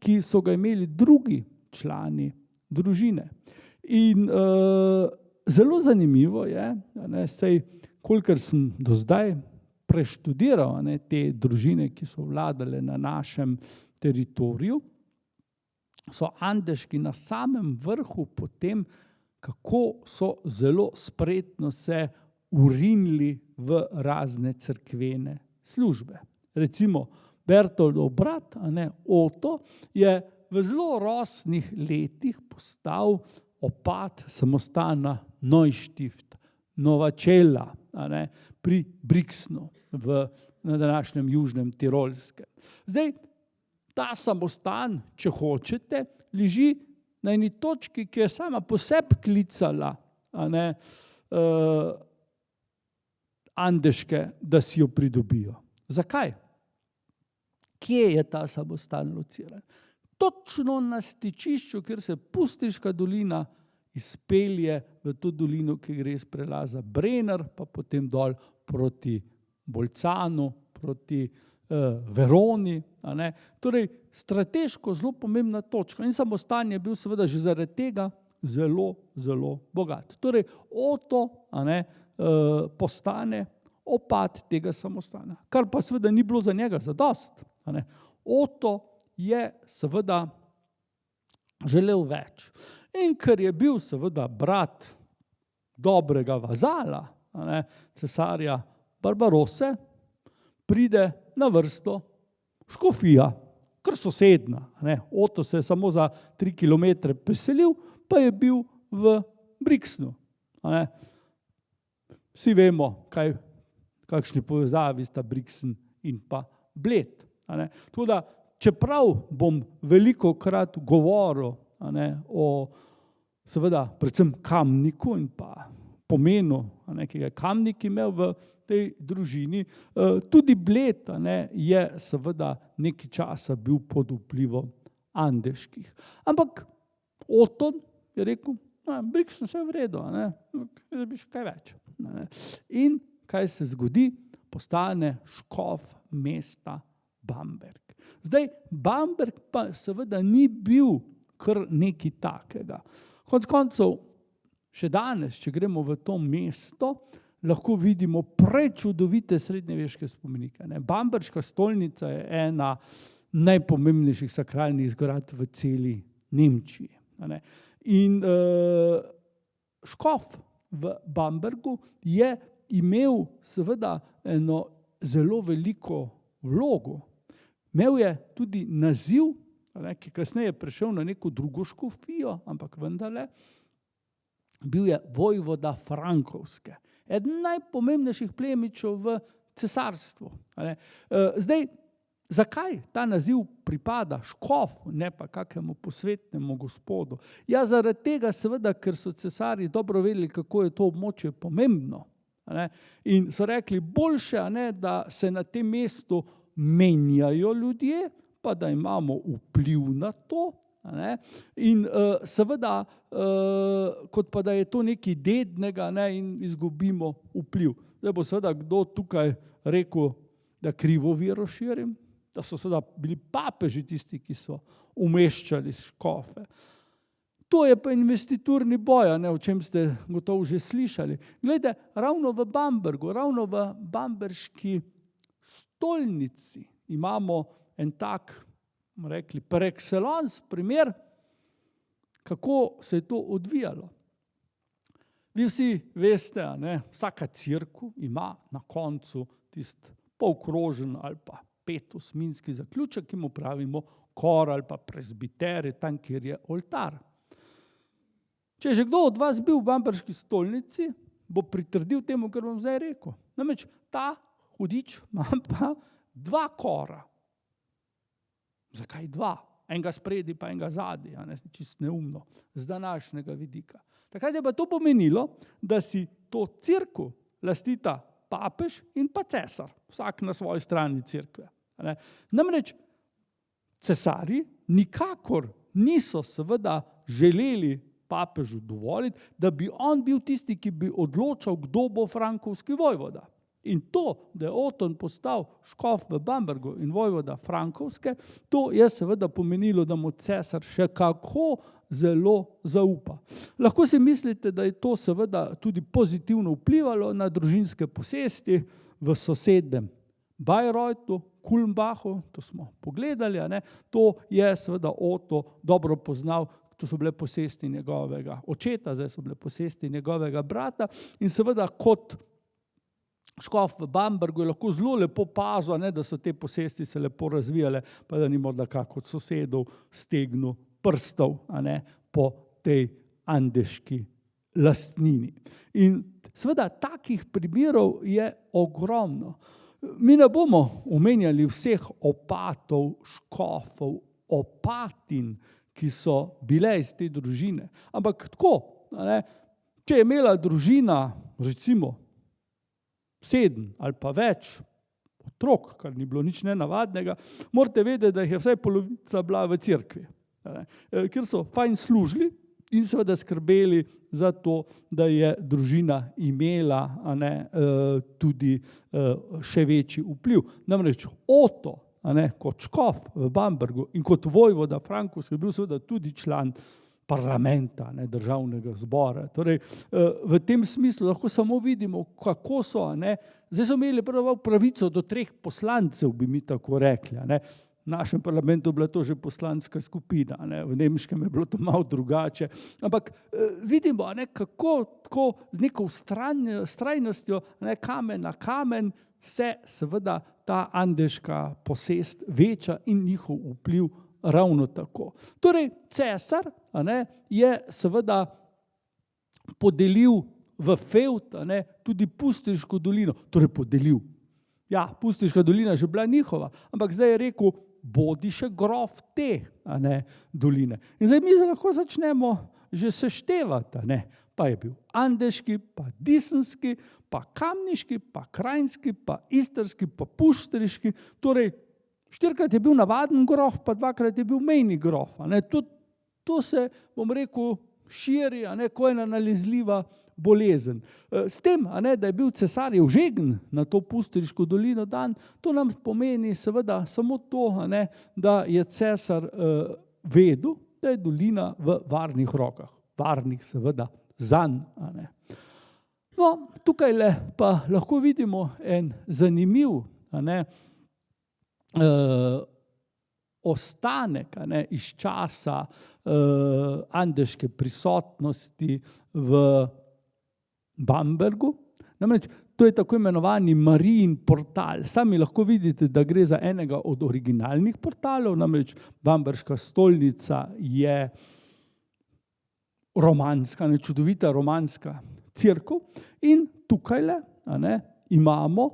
ki so ga imeli drugi člani družine. In Zelo zanimivo je, sej, kolikor sem do zdaj preštudiral te družine, ki so vladale na našem teritoriju, so Andeški na samem vrhu po tem, kako so zelo spretno se urinili v razne cerkvene službe. Recimo Bertoldov brat, Oto, je v zelo rosnih letih postal opat samostana Neustift, Nova Čela, pri Brixnu na današnjem južnem Tirolskem. Zdaj, ta samostan, če hočete, leži na eni točki, ki je sama po sebi klicala Andeške, da si jo pridobijo. Zakaj? Kje je ta samostan lociran? Točno na stičišču, kjer se Pustiška dolina izpelje v to dolino, ki gre iz prelaza Brenner, pa potem dol proti Bolcanu, proti Veroni. Torej, strateško zelo pomembna točka. In samostan je bil seveda že zaradi tega zelo, zelo bogat. Torej, Oto postane opat tega samostana, kar pa seveda ni bilo za njega zadost. Oto je seveda želel več. In ker je bil seveda brat dobrega vazala, cesarja Barbarose, pride na vrsto škofija, kar sosedna. Oto se je samo za 3 kilometre preselil, pa je bil v Brixnu. Vsi vemo, kakšni povezavi sta Brixen in pa Bled. Tako da, čeprav bom velikokrat govoril o seveda predvsem Kamniku in pa pomenu, ki ga je Kamnik imel v tej družini, tudi Bled je seveda nekaj časa bil pod vplivom Andeških. Ampak Oto je rekel, Brixen vse je v redu, da bi še kaj več. In kaj se zgodi? Postane škof mesta Bamberg. Zdaj, Bamberg pa seveda ni bil kar nekaj takega. Konec koncev, še danes, če gremo v to mesto, lahko vidimo prečudovite srednjeveške spomenike. Bamberška stolnica je ena najpomembnejših sakralnih zgradb v celi Nemčiji. In škof v Bambergu je imel seveda eno zelo veliko vlogo. Imel je tudi naziv, ki kasneje je prišel na neko drugo škofijo, ampak vendarle, bil je vojvoda Frankovske, eden najpomembnejših plemičev v cesarstvu. Zdaj, zakaj ta naziv pripada škofu, ne pa kakemu posvetnemu gospodu? Ja, zaradi tega seveda, ker so cesarji dobro vedeli, kako je to območje pomembno. In so rekli, boljše, da se na tem mestu menjajo ljudje, pa da imamo vpliv na to. In seveda, kot pa da je to nekaj dednega in izgubimo vpliv. Zdaj bo seveda kdo tukaj rekel, da krivo vero širim, da so seveda bili papeži tisti, ki so umeščali škofe. To je pa investiturni boj, o čem ste gotovo že slišali. Glejte, ravno v Bambergu, ravno v bamberški stolnici imamo en tak, bomo rekli, par excellence primer, kako se je to odvijalo. Vi vsi veste, vsaka cerkev ima na koncu tisti polkrožen ali pa 5-osminski zaključek, ki mu pravimo kor ali pa presbiterij, tam, kjer je oltar. Če je že kdo od vas bil v bamberški stolnici, bo pritrdil temu, kar bom zdaj rekel. Namreč ta hudič ima pa 2 kora. Zakaj 2? Enega spredi pa enega zadnji, čist neumno, z današnjega vidika. Takrat je pa to pomenilo, da si to cerkev lastita papež in pa cesar, vsak na svoji strani cerkve. Namreč cesarji nikakor niso seveda želeli papežu dovoliti, da bi on bil tisti, ki bi odločal, kdo bo frankovski vojvoda. In to, da je Oton postal škof v Bambergu in vojvoda Frankovske, to je seveda pomenilo, da mu cesar še kako zelo zaupa. Lahko si mislite, da je to seveda tudi pozitivno vplivalo na družinske posesti v sosednjem Bayreuthu, Kulmbachu, to smo pogledali, to je seveda Oto dobro poznal, to so bile posesti njegovega očeta, zdaj so bile posesti njegovega brata in seveda kot škof v Bambergu je lahko zelo lepo pazil, da so te posesti se lepo razvijale, pa da ni morda kak od sosedov stegnil prstov po tej andeški lastnini. In seveda takih primerov je ogromno. Mi ne bomo omenjali vseh opatov, škofov, opatin, ki so bile iz te družine. Ampak tako, če je imela družina, recimo, 7 ali pa več otrok, kar ni bilo nič nenavadnega, morate vedeti, da jih je vsaj polovica bila v cerkvi, kjer so fajn služili in seveda skrbeli za to, da je družina imela tudi še večji vpliv. Namreč Oto, kot škof v Bambergu in kot vojvoda Frankovske je bil seveda tudi član parlamenta, državnega zbora. Torej, v tem smislu lahko samo vidimo, kako so, zdaj so imeli pravico do 3 poslancev, bi mi tako rekli, V našem parlamentu je bila to že poslanska skupina, v nemškem je bilo to malo drugače, ampak vidimo, kako tako z neko vztrajnostjo, kamen na kamen, se seveda ta andeška posest veča in njihov vpliv ravno tako. Torej, cesar je seveda podelil v fevd tudi Pusteljško dolino, torej podelil. Ja, Pusteljška dolina je že bila njihova, ampak zdaj je rekel, bodi še grof te doline. In zdaj mi lahko začnemo že seštevati, pa je bil andeški, pa disenski, pa kamniški, pa krajinski, pa istrski, pa pušteriški, torej 4-krat je bil navaden grof, pa 2-krat je bil mejni grof. To se, bom rekel, širi, ko je nalezljiva bolezen. S tem, da je bil cesarjev žegen na to Pusteljško dolino dan, to nam pomeni seveda samo to, da je cesar vedel, da je dolina v varnih rokah. Varnih seveda zanj. No, tukaj pa lahko vidimo en zanimiv ostanek iz časa andeške prisotnosti v Bambergu. Namreč to je tako imenovani Marijin portal. Sami lahko vidite, da gre za enega od originalnih portalov, namreč Bamberška stolnica je romanska, čudovita romanska cerkev in tukajle imamo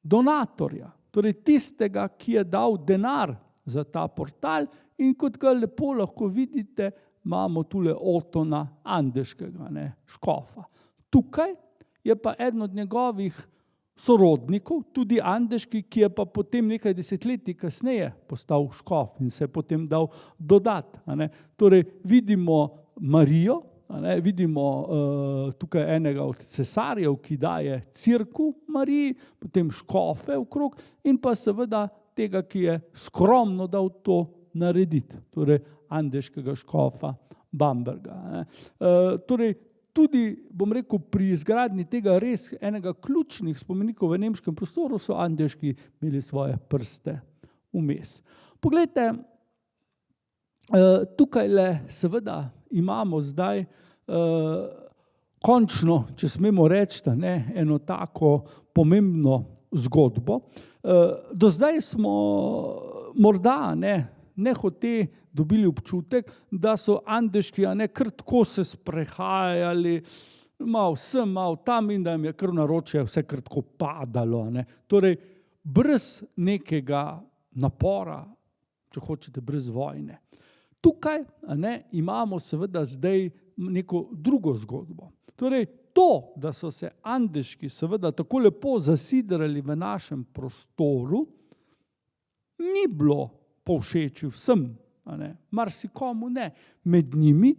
donatorja, torej tistega, ki je dal denar za ta portal in kot ga lepo lahko vidite, imamo tule Otona andeškega škofa. Tukaj je pa eden od njegovih sorodnikov, tudi andeški, ki je pa potem nekaj desetletij kasneje postal škof in se je potem dal dodati. Torej vidimo Marijo, vidimo tukaj enega od cesarjev, ki daje cerkev Mariji, potem škofe okrog in pa seveda tega, ki je skromno dal to narediti, torej andeškega škofa Bamberga. Torej tudi, bom rekel, pri izgradnji tega res enega ključnih spomenikov v nemškem prostoru so andeški imeli svoje prste vmes. Poglejte, tukajle seveda imamo zdaj končno, če smemo reči, eno tako pomembno zgodbo. Do zdaj smo morda nehote dobili občutek, da so andeški kar tako se sprehajali, malo sem, malo tam in da jim je kar v naročje vse kar tako padalo. Torej, brez nekega napora, če hočete, brez vojne. Tukaj imamo seveda zdaj neko drugo zgodbo. Torej, to, da so se andeški seveda tako lepo zasidrali v našem prostoru, ni bilo povšeči vsem, marsikomu ne. Med njimi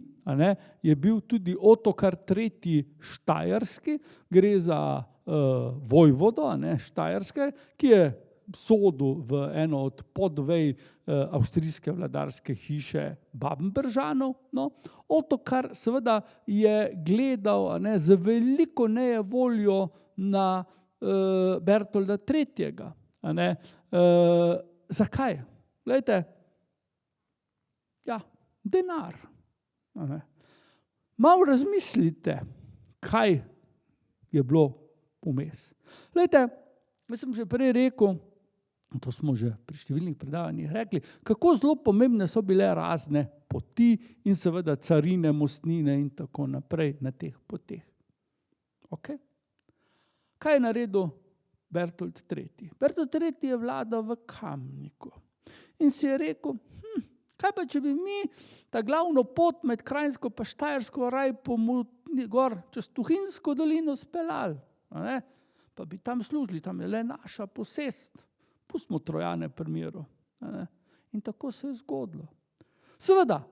je bil tudi Otokar III. Štajerski, gre za vojvodo, Štajerske, ki je sodil v eno od podvej avstrijske vladarske hiše Babenberžanov. No, Ottokar seveda je gledal z veliko nejevoljo na Bertolda III. Zakaj? Glejte, ja, denar. Malo razmislite, kaj je bilo vmes. Glejte, jaz sem že prej rekel, to smo že pri številnih predavanjih rekli, kako zelo pomembne so bile razne poti in seveda carine, mostnine in tako naprej na teh poteh. Okay? Kaj je naredil Bertold III.? Bertold III. Je vladal v Kamniku in si je rekel, kaj pa, če bi mi ta glavno pot med Krajinsko pa Štajersko raj gor čez Tuhinjsko dolino speljali, pa bi tam služili, tam je le naša posest. Pustimo Trojane pri miru. In tako se je zgodilo. Seveda,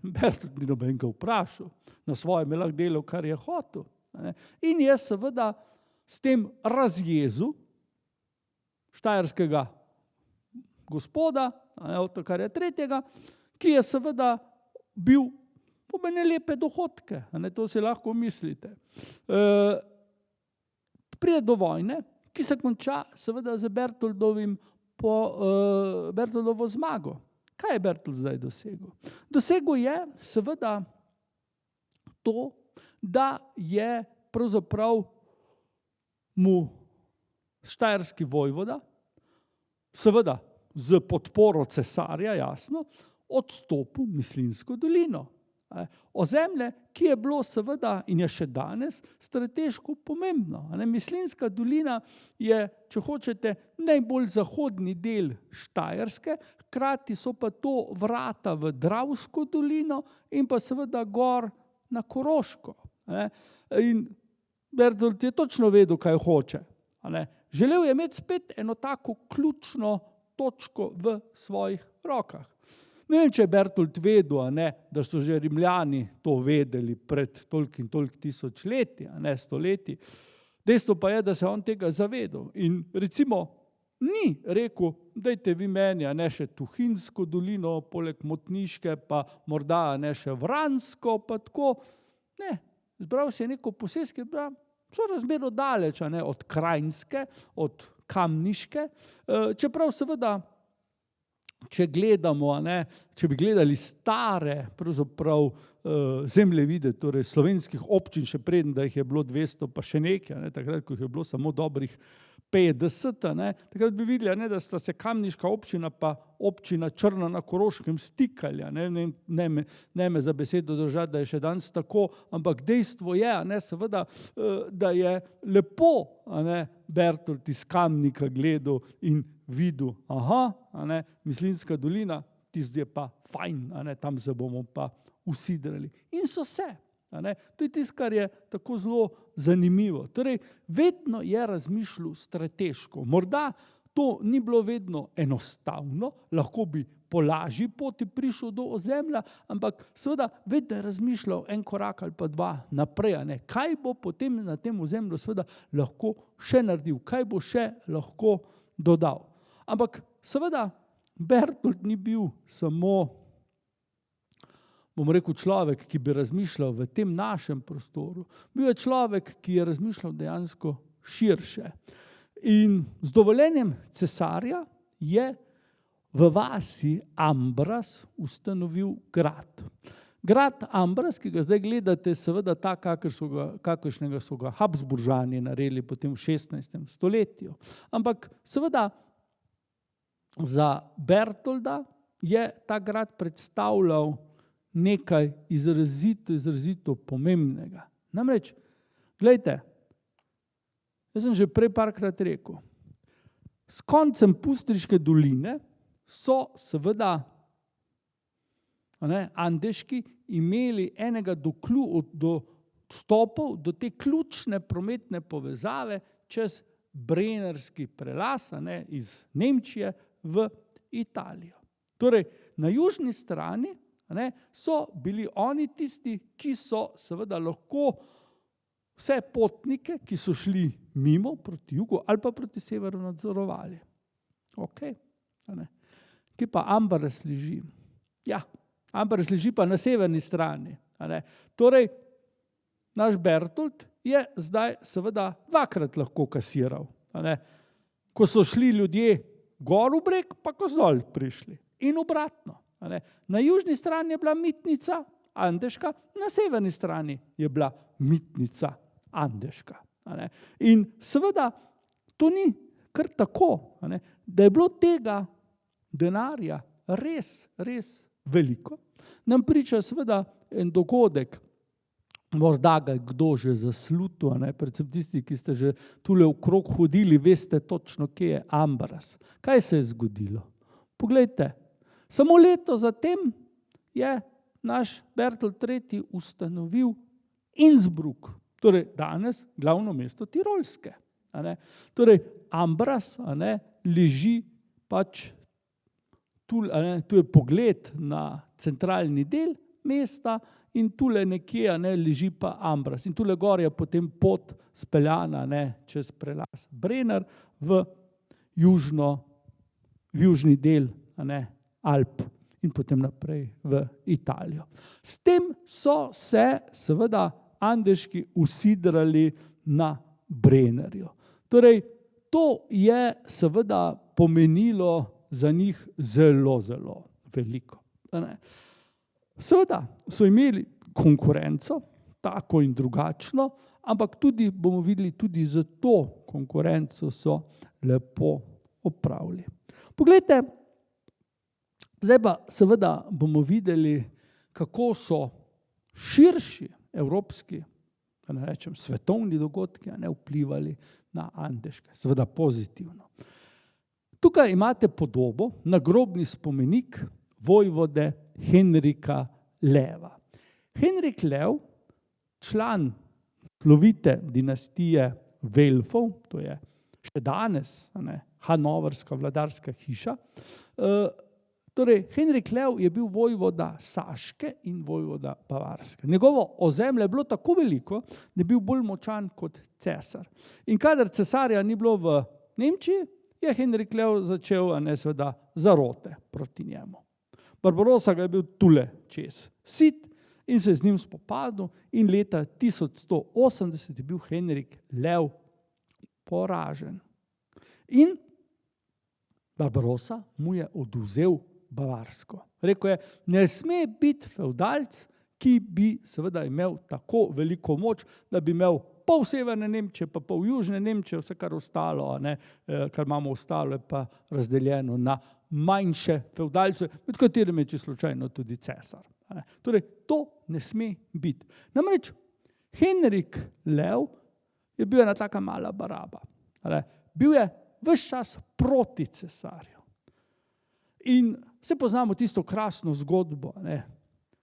Bertold ni nobenega vprašal, na svojem je lahko delal, kar je hotel. In je seveda s tem razjezil štajerskega gospoda, Ottokarja III., ki je seveda bil pomeni lepe dohodke, to si lahko mislite. Pride do vojne, ki se konča seveda z Bertoldovo zmago. Kaj je Bertold zdaj dosegel? Dosegel je seveda to, da je pravzaprav mu štajerski vojvoda, seveda z podporo cesarja, jasno, odstopil Mislinjsko dolino. Ozemlje, ki je bilo seveda in je še danes strateško pomembno. Mislinjska dolina je, če hočete, najbolj zahodni del Štajerske, hkrati so pa to vrata v Dravsko dolino in pa seveda gor na Koroško. In Bertold je točno vedel, kaj hoče. Želel je imeti spet eno tako ključno točko v svojih rokah. Ne vem, če je Bertold vedel, da so že Rimljani to vedeli pred toliko in toliko tisočletji, stoletji. Dejstvo pa je, da se on tega zavedal. In recimo ni rekel, dajte vi meni še Tuhinjsko dolino, poleg Motniške, pa morda še Vransko, pa tako. Ne, zbral si je neko posest, ki je so razmerno daleč od Krajinske, od Kamniške, čeprav seveda, če gledamo, če bi gledali stare pravzaprav zemljevide, torej slovenskih občin, še preden, da jih je bilo 200 pa še nekaj, takrat, ko jih je bilo samo dobrih 50, takrat bi videli, da sta se kamniška občina pa občina Črna na Koroškem stikali. Ne me za besedo držati, da je še danes tako, ampak dejstvo je, seveda, da je lepo Bertold iz Kamnika gledal in videl, Mislinjska dolina, tisto je pa fajn, tam se bomo pa usidrali. In so se. To je tisto, kar je tako zelo zanimivo. Torej, vedno je razmišljal strateško. Morda to ni bilo vedno enostavno, lahko bi po lažji poti prišel do ozemlja, ampak seveda vedno je razmišljal en korak ali pa dva naprej. Kaj bo potem na tem ozemlju seveda lahko še naredil, kaj bo še lahko dodal. Ampak seveda Bertold ni bil samo, bom rekel, človek, ki bi razmišljal v tem našem prostoru. Bil je človek, ki je razmišljal dejansko širše. In z dovoljenjem cesarja je v vasi Ambras ustanovil grad. Grad Ambras, ki ga zdaj gledate, seveda ta, kakršnega so ga Habsburžani naredili potem v 16. stoletju. Ampak seveda za Bertolda je ta grad predstavljal nekaj izrazito pomembnega. Namreč, gledajte, jaz sem že prej parkrat rekel, s koncem Pustriške doline so seveda Andeški imeli enega dostopov do te ključne prometne povezave čez Brennerski prelaz iz Nemčije v Italijo. Torej, na južni strani so bili oni tisti, ki so seveda lahko vse potnike, ki so šli mimo proti jugu ali pa proti severu, nadzorovali. Ok. Kje pa Ambrus leži? Ja, Ambrus leži pa na severni strani. Torej, naš Bertold je zdaj seveda dvakrat lahko kasiral. Ko so šli ljudje gor v breg, pa ko so dol prišli. In obratno. Na južni strani je bila mitnica Andeška, na severni strani je bila mitnica Andeška. In seveda to ni kar tako, da je bilo tega denarja res, res veliko. Nam priča seveda en dogodek, morda ga je kdo že zaslutil, predvsem tisti, ki ste že tule okrog hodili, veste točno, kje je Ambrus. Kaj se je zgodilo? Poglejte, samo leto zatem je naš Bertold III. Ustanovil Innsbruck, torej danes glavno mesto Tirolske. Torej Ambrus leži pač tu je pogled na centralni del mesta in tule nekje leži pa Ambrus. In tule gor je potem pot speljana čez prelaz Brenner v južni del Alp in potem naprej v Italijo. S tem so se seveda Andeški usidrali na Brennerju. Torej, to je seveda pomenilo za njih zelo, zelo veliko. Seveda so imeli konkurenco, tako in drugačno, ampak tudi, bomo videli, tudi za to konkurenco so lepo opravili. Poglejte, zdaj pa seveda bomo videli, kako so širši evropski, da ne rečem svetovni dogodki, vplivali na Andeške, seveda pozitivno. Tukaj imate podobo, nagrobni spomenik vojvode Henrika Leva. Henrik Lev, član slovite dinastije Velfov, to je še danes hanoverska vladarska hiša. Torej, Henrik Lev je bil vojvoda Saške in vojvoda Bavarske. Njegovo ozemlje je bilo tako veliko, da je bil bolj močan kot cesar. In kadar cesarja ni bilo v Nemčiji, je Henrik Lev začel seveda zarote proti njemu. Barbarossa ga je bil tule čez sit in se z njim spopadel in leta 1180 je bil Henrik Lev poražen. In Barbarossa mu je odvzel Bavarsko. Rekel je, ne sme biti fevdalc, ki bi seveda imel tako veliko moč, da bi imel pol severne Nemčije, pa pol južne Nemčije, vse kar ostalo, kar imamo ostalo, je pa razdeljeno na manjše fevdalce, med katerimi je slučajno tudi cesar. Torej, to ne sme biti. Namreč, Henrik Lev je bil ena taka mala baraba. Bil je ves čas proti cesarju. In vse poznamo tisto krasno zgodbo,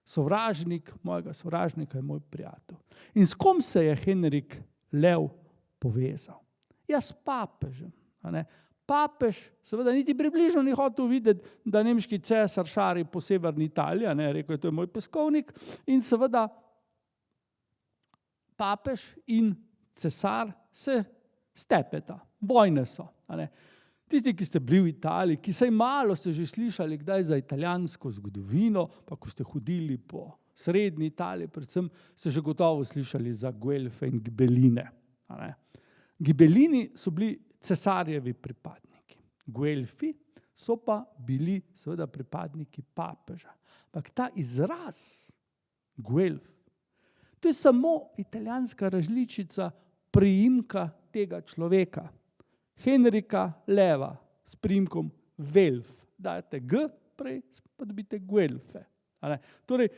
sovražnik mojega sovražnika je moj prijatelj. In s kom se je Henrik Lev povezal? Ja, s papežem. Papež seveda niti približno ni hotel videti, da nemški cesar šari po severni Italiji, rekel je, to je moj peskovnik, in seveda papež in cesar se stepeta, vojne so. Tisti, ki ste bili v Italiji, ki saj malo ste že slišali kdaj za italijansko zgodovino, pa ko ste hodili po srednji Italiji, predvsem ste že gotovo slišali za Guelfe in Gibeline. Gibelini so bili cesarjevi pripadniki. Guelfi so pa bili seveda pripadniki papeža. Ampak ta izraz Guelf, to je samo italijanska različica priimka tega človeka. Henrika Leva s priimkom Velf. Dajte G prej, pa dobite Guelfe. Torej,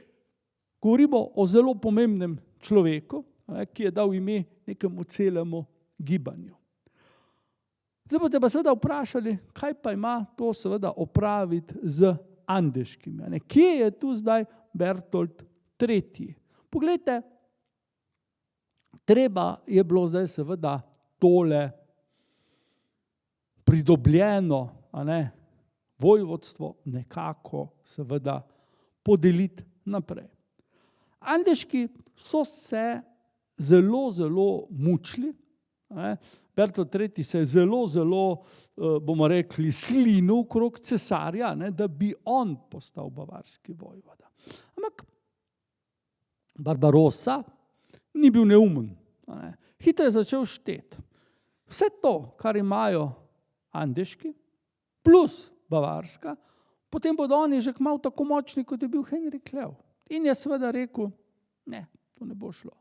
govorimo o zelo pomembnem človeku, ki je dal ime nekemu celemu gibanju. Zdaj boste pa seveda vprašali, kaj pa ima to seveda opraviti z Andeškimi. Kje je tu zdaj Bertold III? Poglejte, treba je bilo zdaj seveda tole pridobljeno vojvodstvo nekako seveda podeliti naprej. Andeški so se zelo, zelo mučili. Bertold III. Se je zelo, bomo rekli, slinil okrog cesarja, da bi on postal bavarski vojvoda. Ampak Barbarossa ni bil neumen. Hitro je začel šteti. Vse to, kar imajo andeški, plus bavarska, potem bodo oni že kmalu tako močni, kot je bil Henrik Lev. In je seveda rekel, ne, to ne bo šlo.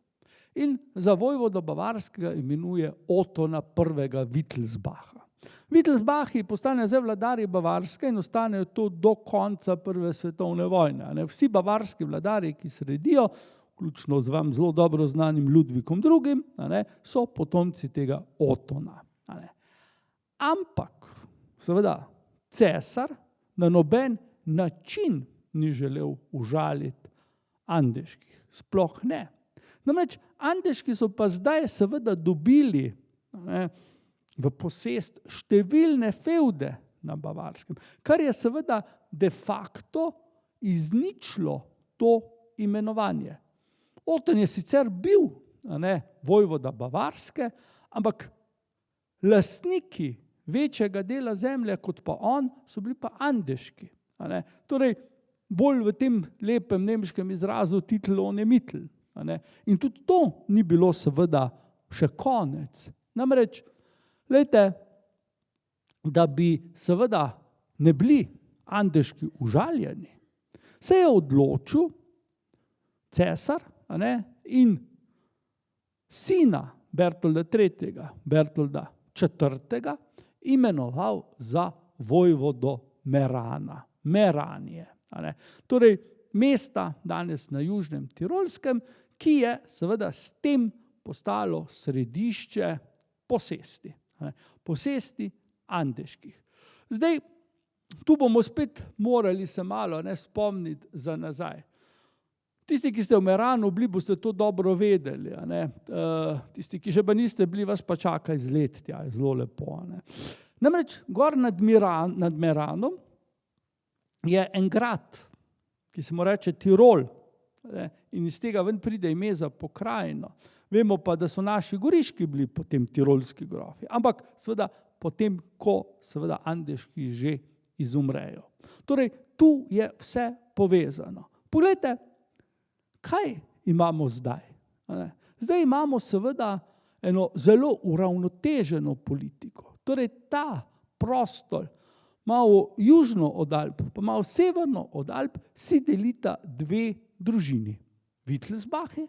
In za vojvodo bavarskega imenuje Otona I. Wittelsbacha. Wittelsbachi postanejo zdaj vladarji Bavarske in ostanejo to do konca Prve svetovne vojne. Vsi bavarski vladarji, ki sredijo, vključno z vam zelo dobro znanim Ludvikom II., so potomci tega Otona. Ampak, seveda, cesar na noben način ni želel užaliti andeških. Sploh ne. Namreč andeški so pa zdaj seveda dobili v posest številne fevde na Bavarskem, kar je seveda de facto izničilo to imenovanje. Oton je sicer bil vojvoda Bavarske, ampak lastniki večjega dela zemlje kot pa on so bili pa andeški. Torej, bolj v tem lepem nemškem izrazu titel ohne Mittel. In tudi to ni bilo seveda še konec. Namreč, glejte, da bi seveda ne bili andeški užaljeni, se je odločil cesar in sina Bertolda III., Bertolda IV. Imenoval za vojvodo Merana, Meranije. Torej, mesta danes na Južnem Tirolskem, ki je seveda s tem postalo središče posesti. Posesti andeških. Zdaj, tu bomo spet morali se malo spomniti za nazaj. Tisti, ki ste v Meranu bili, boste to dobro vedeli. Tisti, ki še pa niste bili, vas pa čaka izlet tja, je zelo lepo. Namreč, gor nad Meranom je en grad, ki se mu reče Tirol, in iz tega ven pride ime za pokrajino. Vemo pa, da so naši goriški bili potem tirolski grofi, ampak seveda potem, ko seveda andeški že izumrejo. Torej, tu je vse povezano. Poglejte, kaj imamo zdaj? Zdaj imamo seveda eno zelo uravnoteženo politiko. Torej, ta prostor, malo južno od Alp, pa malo severno od Alp, si delita dve družini. Wittelsbachi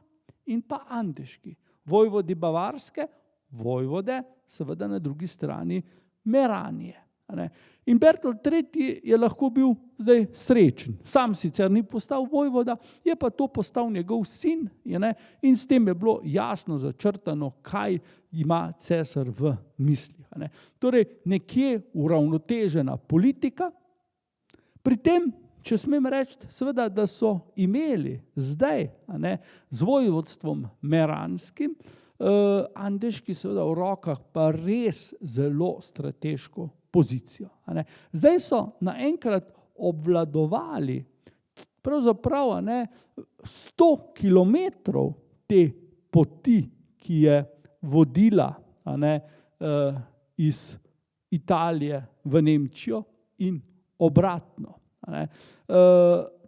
in pa andeški. Vojvodi Bavarske, vojvode seveda na drugi strani Meranije. In Bertold III. Je lahko bil zdaj srečen. Sam sicer ni postal vojvoda, je pa to postal njegov sin, in s tem je bilo jasno začrtano, kaj ima cesar v mislih. Torej, nekje uravnotežena politika, pri tem, če smem reči, seveda, da so imeli zdaj z vojvodstvom meranskim, andeški seveda v rokah pa res zelo strateško pozicijo. Zdaj so naenkrat obvladovali pravzaprav 100 kilometrov te poti, ki je vodila iz Italije v Nemčijo in obratno.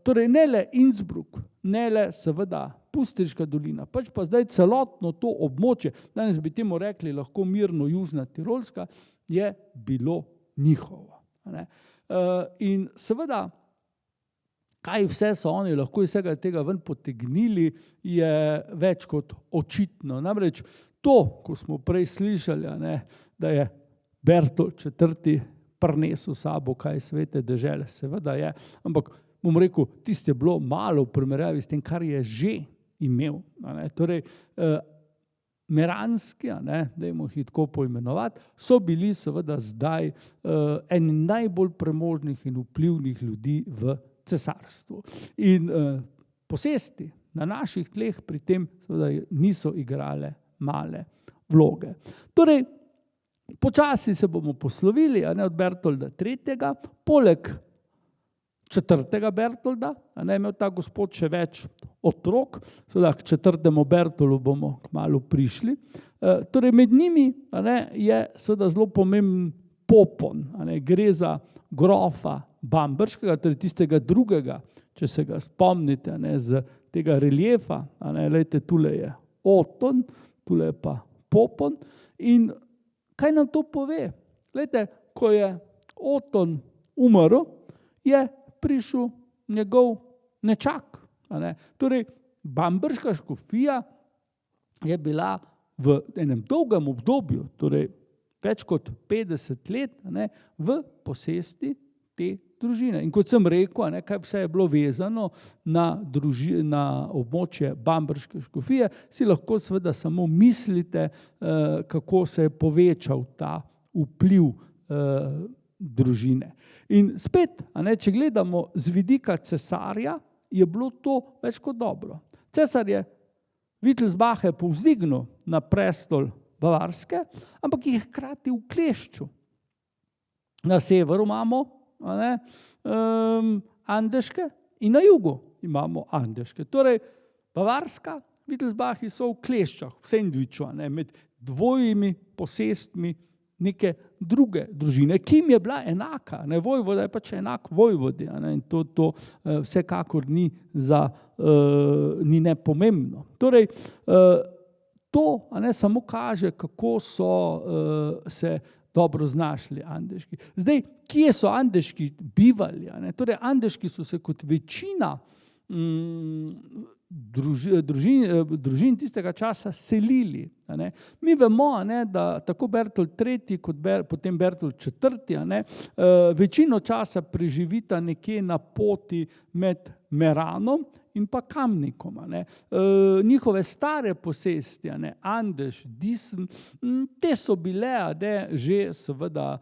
Torej, ne le Innsbruck, ne le seveda Pustriška dolina, pač pa zdaj celotno to območje, danes bi temu rekli lahko mirno Južna Tirolska, je bilo njihovo. In seveda, kaj vse so oni lahko iz vsega tega ven potegnili, je več kot očitno. Namreč to, ko smo prej slišali, da je Bertold IV. Prinesel sabo kaj svete dežele, seveda je, ampak bom rekel, tisto je bilo malo v primerjavi s tem, kar je že imel. Torej, meranski, dajmo jih tako poimenovati, so bili seveda zdaj eni najbolj premožnih in vplivnih ljudi v cesarstvu. In posesti na naših tleh pri tem seveda niso igrale male vloge. Torej, počasi se bomo poslovili od Bertolda III. Poleg četrtega Bertolda, imel ta gospod še več otrok, seveda k četrtemu Bertolu bomo kmalu prišli. Torej med njimi je seveda zelo pomemben Popon, gre za grofa Bamberškega, torej tistega drugega, če se ga spomnite, z tega reliefa, lejte, tule je Oton, tule je pa Popon. In kaj nam to pove? Lejte, ko je Oton umrl, je prišel njegov nečak. Torej, Bamberška škofija je bila v enem dolgem obdobju, torej več kot 50 let, v posesti te družine. In kot sem rekel, kaj vse je bilo vezano na območje Bamberške škofije, si lahko seveda samo mislite, kako se je povečal ta vpliv družine. In spet, če gledamo z vidika cesarja, je bilo to več kot dobro. Cesar je Wittelsbache povzdignil na prestol Bavarske, ampak jih hkrati ukleščil. Na severu imamo Andeške in na jugu imamo Andeške. Torej, Bavarska, Wittelsbachi so v kleščah, v sendviču, med dvojimi posestmi neke druge družine, ki jim je bila enaka. Vojvoda je pač enak vojvodi, in to vsekakor ni nepomembno. Torej, to samo kaže, kako so se dobro znašli Andeški. Zdaj, kje so Andeški bivali? Torej, Andeški so se kot večina družin tistega časa selili. Mi vemo, da tako Bertold III kot potem Bertold IV večino časa preživita nekje na poti med Meranom in pa Kamnikom. Njihove stare posesti, Andeš, Disen, te so bile že seveda,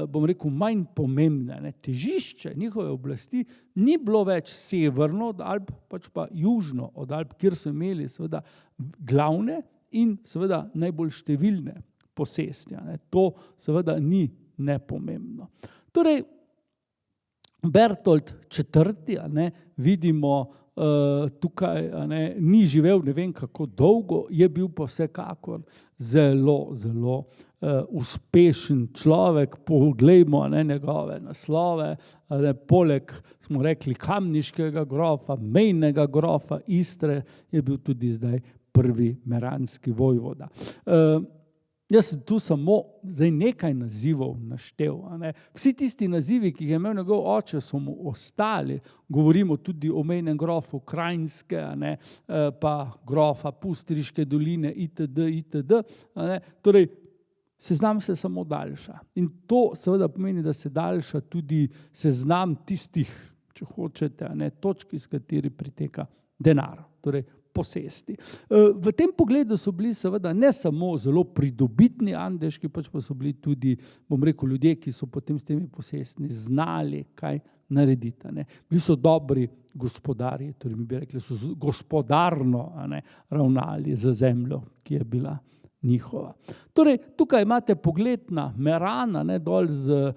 bom rekel, manj pomembne. Težišče njihove oblasti ni bilo več severno od Alp, pač pa južno od Alp, kjer so imeli seveda glavne in seveda najbolj številne posesti. To seveda ni nepomembno. Torej, Bertold IV, vidimo, tukaj ni živel ne vem kako dolgo, je bil pa vsekakor zelo, zelo uspešen človek. Poglejmo njegove naslove, poleg, smo rekli, kamniškega grofa, mejnega grofa Istre, je bil tudi zdaj prvi meranski vojvoda. Jaz sem tu samo zdaj nekaj nazivov naštel. Vsi tisti nazivi, ki jih je imel njegov oče, so mu ostali. Govorimo tudi o mejnem grofu Krajinske, pa grofa Pustriške doline itd. itd. Torej, seznam se samo daljša. In to seveda pomeni, da se daljša tudi seznam tistih, če hočete, točk, iz katerih priteka denar. Torej, posesti. V tem pogledu so bili seveda ne samo zelo pridobitni Andeški, pač pa so bili tudi, bom rekel, ljudje, ki so potem s temi posestmi znali kaj narediti. Bili so dobri gospodarji, torej mi bi rekli, so gospodarno ravnali za zemljo, ki je bila njihova. Torej, tukaj imate pogled na Meran, dol z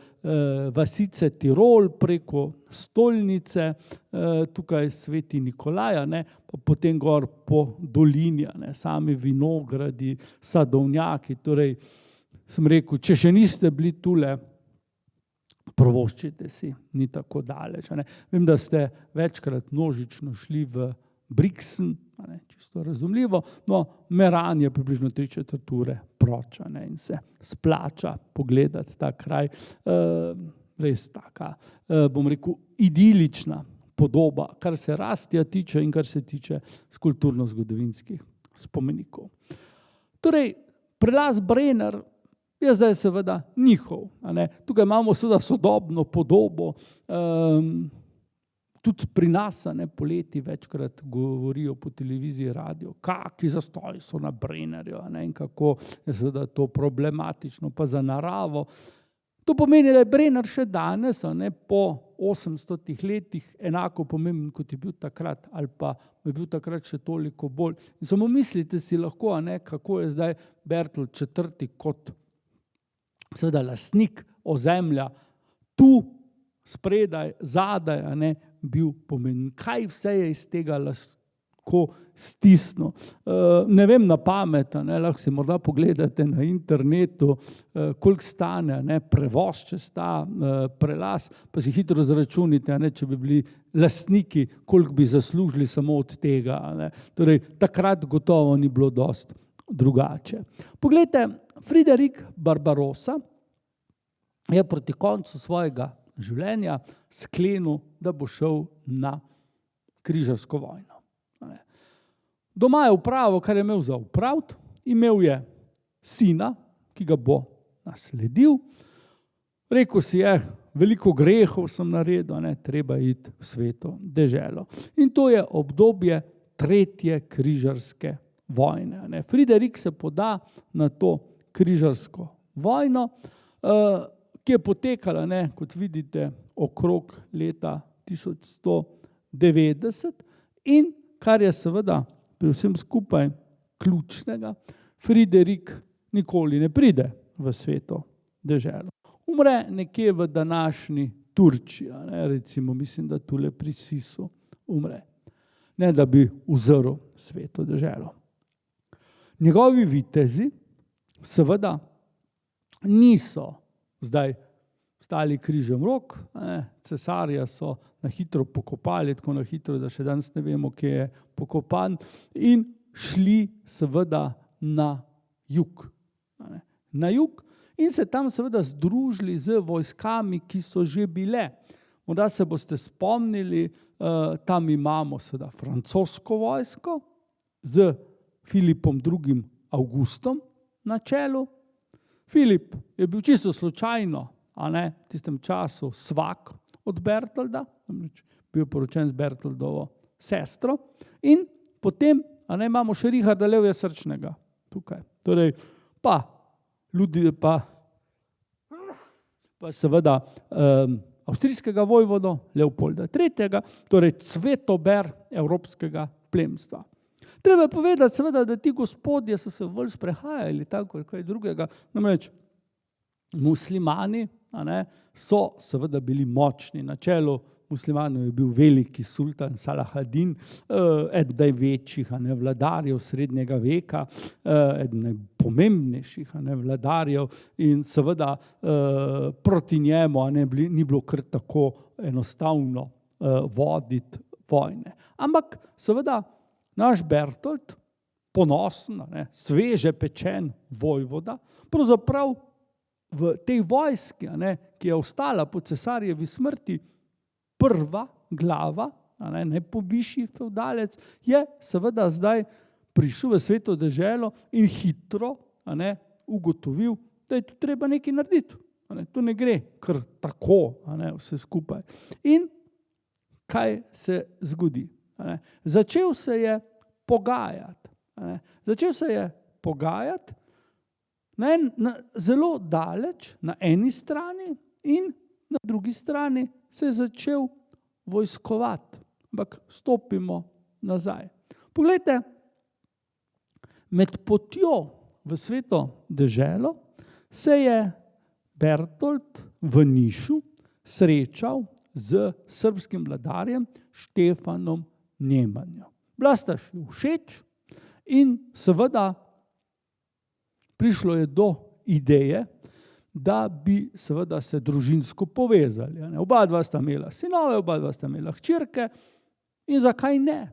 vasice Tirol preko Stolnice, tukaj Sveti Nikolaj, pa potem gor po dolini, sami vinogradi, sadovnjaki. Torej, sem rekel, če še niste bili tule, privoščite si, ni tako daleč. Vem, da ste večkrat množično šli v Brixen, čisto razumljivo, no, Meran je približno 3/4 ure proč, in se splača pogledati ta kraj, res taka, bom rekel, idilična podoba, kar se Rastja tiče in kar se tiče kulturno-zgodovinskih spomenikov. Torej, prelaz Brenner je zdaj seveda njihov. Tukaj imamo seveda sodobno podobo, tudi pri nas, poleti večkrat govorijo po televiziji, radio, kaki zastoji so na Brennerju, in kako je seveda to problematično, pa za naravo. To pomeni, da je Brenner še danes, po 800 letih, enako pomemben, kot je bil takrat, ali pa je bil takrat še toliko bolj. In samo mislite si lahko, kako je zdaj Bertold IV kot seveda lastnik ozemlja tu spredaj, zadaj, bil pomemben. Kaj vse je iz tega lahko stisnil. Ne vem na pamet, lahko si morda pogledate na internetu, koliko stane prevoz čez ta prelaz, pa si hitro zračunite, če bi bili lastniki, koliko bi zaslužili samo od tega. Torej, takrat gotovo ni bilo dosti drugače. Poglejte, Friderik Barbarossa je proti koncu svojega življenja sklenil, da bo šel na križarsko vojno. Doma je upravil, kar je imel za upraviti, imel je sina, ki ga bo nasledil. Rekel si je, veliko grehov sem naredil, treba iti v sveto deželo. In to je obdobje 3. križarske vojne. Friderik se poda na to križarsko vojno, ki je potekala, kot vidite, okrog leta 1190 in kar je seveda pri vsem skupaj ključnega, Friderik nikoli ne pride v sveto deželo. Umre nekje v današnji Turčiji, recimo mislim, da tule pri Sisu umre, ne da bi uzrl sveto deželo. Njegovi vitezi seveda niso zdaj stali križem rok, cesarja so na hitro pokopali, tako na hitro, da še danes ne vemo, kje je pokopan, in šli seveda na jug. Na jug in se tam seveda združili z vojskami, ki so že bile. Morda se boste spomnili, tam imamo seveda francosko vojsko z Filipom II. Augustom na čelu. Filip je bil čisto slučajno, v tistem času svak od Bertolda, bil je poročen z Bertoldovo sestro, in potem imamo še Richarda Levja Srčnega tukaj. Torej, pa seveda avstrijskega vojvodo Leopolda III., torej cvetober evropskega plemstva. Treba je povedati seveda, da ti gospodje so se bolj sprehajali, tako kaj drugega. Namreč muslimani so seveda bili močni. Na čelu muslimanov je bil veliki sultan Salahadin, eden največjih vladarjev srednjega veka, eden najpomembnejših vladarjev, in seveda proti njemu ni bilo kar tako enostavno voditi vojne. Ampak seveda naš Bertold, ponosen, sveže pečen vojvoda, pravzaprav v tej vojski, ki je ostala po cesarjevi smrti, prva glava, najpovišji fevdalec, je seveda zdaj prišel v sveto deželo in hitro ugotovil, da je tu treba nekaj narediti. To ne gre kar tako, vse skupaj. In kaj se zgodi? Začel se je pogajati. Zelo daleč na eni strani in na drugi strani se je začel vojskovati. Ampak stopimo nazaj. Poglejte, med potjo v sveto deželo se je Bertold v Nišu srečal z srbskim vladarjem Štefanom Nemanjo. Bila sta si všeč in seveda prišlo je do ideje, da bi seveda se družinsko povezali. Oba dva sta imela sinove, oba dva sta imela hčerke in zakaj ne?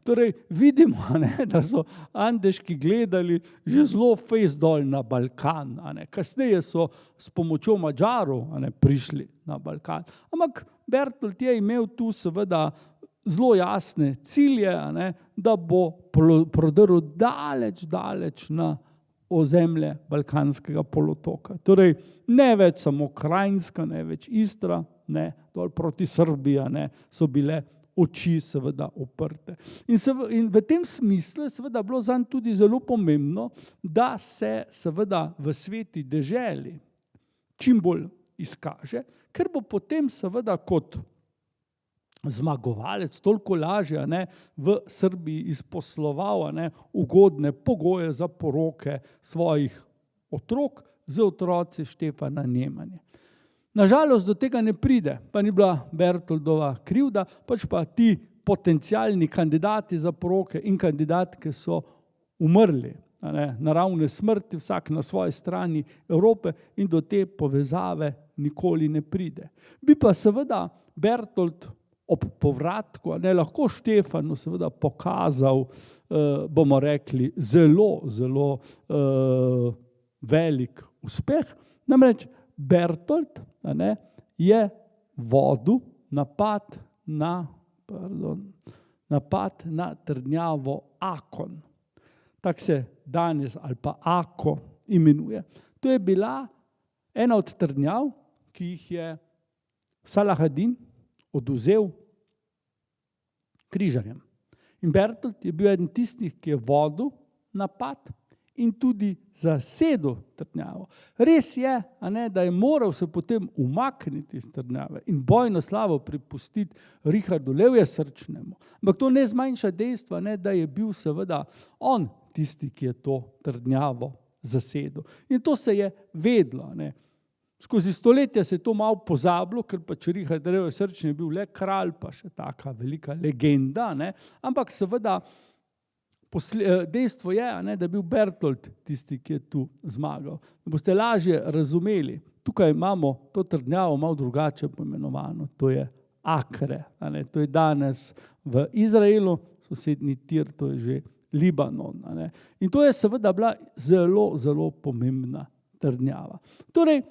Torej vidimo, da so Andeški gledali že zelo fejst dol na Balkan. Kasneje so s pomočjo Madžarov prišli na Balkan. Ampak Bertold je imel tu seveda zelo jasne cilje, da bo prodrl daleč na ozemlje Balkanskega polotoka. Torej ne več samo Krajinska, ne več Istra, dol proti Srbiji so bile oči seveda oprte. In v tem smislu je seveda bilo zanj tudi zelo pomembno, da se seveda v sveti deželi čim bolj izkaže, ker bo potem seveda kot zmagovalec toliko lažje v Srbiji izposloval ugodne pogoje za poroke svojih otrok z otroci Štefana Nemanje. Nažalost do tega ne pride, pa ni bila Bertoldova krivda, pač pa ti potencialni kandidati za poroke in kandidatke so umrli. Naravne smrti, vsak na svoji strani Evrope in do te povezave nikoli ne pride. Bi pa seveda Bertold ob povratku, lahko Štefanu seveda pokazal, bomo rekli, zelo, zelo velik uspeh. Namreč Bertold je vodil napad na trdnjavo Akon. Tako se danes ali pa Ako imenuje. To je bila ena od trdnjav, ki jih je Salahadin oduzel križarjem. In Bertold je bil eden tistih, ki je vodil napad in tudi zasedel trdnjavo. Res je, da je moral se potem umakniti iz trdnjave in bojno slavo prepustiti Richardu Levjesrčnemu. Ampak to ne zmanjša dejstva, da je bil seveda on tisti, ki je to trdnjavo zasedel. In to se je vedlo. Skozi stoletja se je to malo pozabilo, ker pač Richard Levjesrčni je bil le kralj, pa še taka velika legenda, ampak seveda dejstvo je, da je bil Bertold tisti, ki je tu zmagal. Da boste lažje razumeli, tukaj imamo to trdnjavo malo drugače poimenovano, to je Akre. To je danes v Izraelu, sosednji Tir, to je že Libanon. In to je seveda bila zelo, zelo pomembna trdnjava. Torej,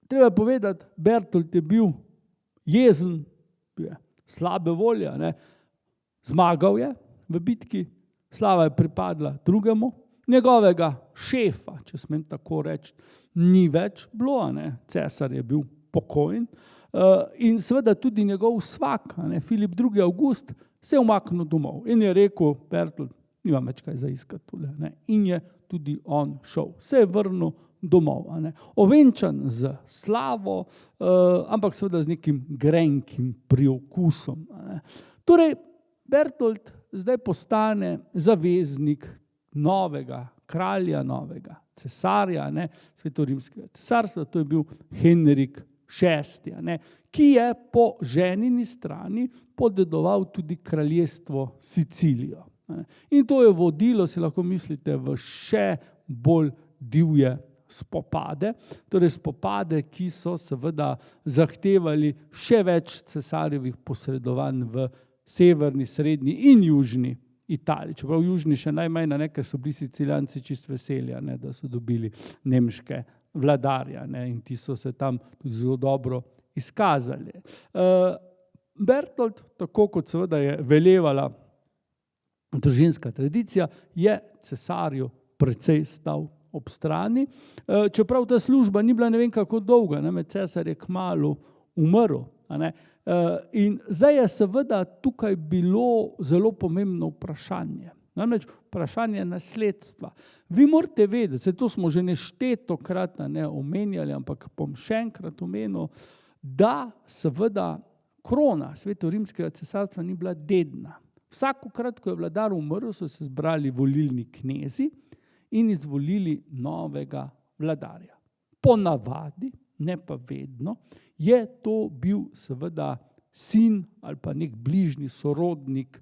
treba povedati, Bertold je bil jezen, bil je slabe volje, zmagal je v bitki, slava je pripadla drugemu, njegovega šefa, če smem tako reči, ni več bilo, cesar je bil pokojen in seveda tudi njegov svak, Filip II. Avgust, se je umaknil domov in je rekel, Bertold, nimam več kaj za iskati tule, in je tudi on šel, se je vrnil domov, ovenčan z slavo, ampak seveda z nekim grenkim priokusom. Torej, Bertold zdaj postane zaveznik novega kralja, novega cesarja, Svetorimskega cesarstva, to je bil Henrik VI, ki je po ženini strani podedoval tudi kraljestvo Sicilijo. In to je vodilo, si lahko mislite, v še bolj divje spopade, torej spopade, ki so seveda zahtevali še več cesarjevih posredovanj v severni, srednji in južni Italiji. Čeprav južni še najmanj, ker so bili Sicilijanci čist veseli, da so dobili nemške vladarje in ti so se tam tudi zelo dobro izkazali. Bertold, tako kot seveda je velevala družinska tradicija, je cesarju precej stal ob strani, čeprav ta služba ni bila ne vem kako dolga, cesar je kmalu umrl. In zdaj je seveda tukaj bilo zelo pomembno vprašanje. Namreč vprašanje nasledstva. Vi morate vedeti, to smo že neštetokrat omenjali, ampak bom še enkrat omenil, da seveda krona Svetorimskega cesarstva ni bila dedna. Vsakokrat, ko je vladar umrl, so se zbrali volilni knezi in izvolili novega vladarja. Po navadi, ne pa vedno, je to bil seveda sin ali pa nek bližnji sorodnik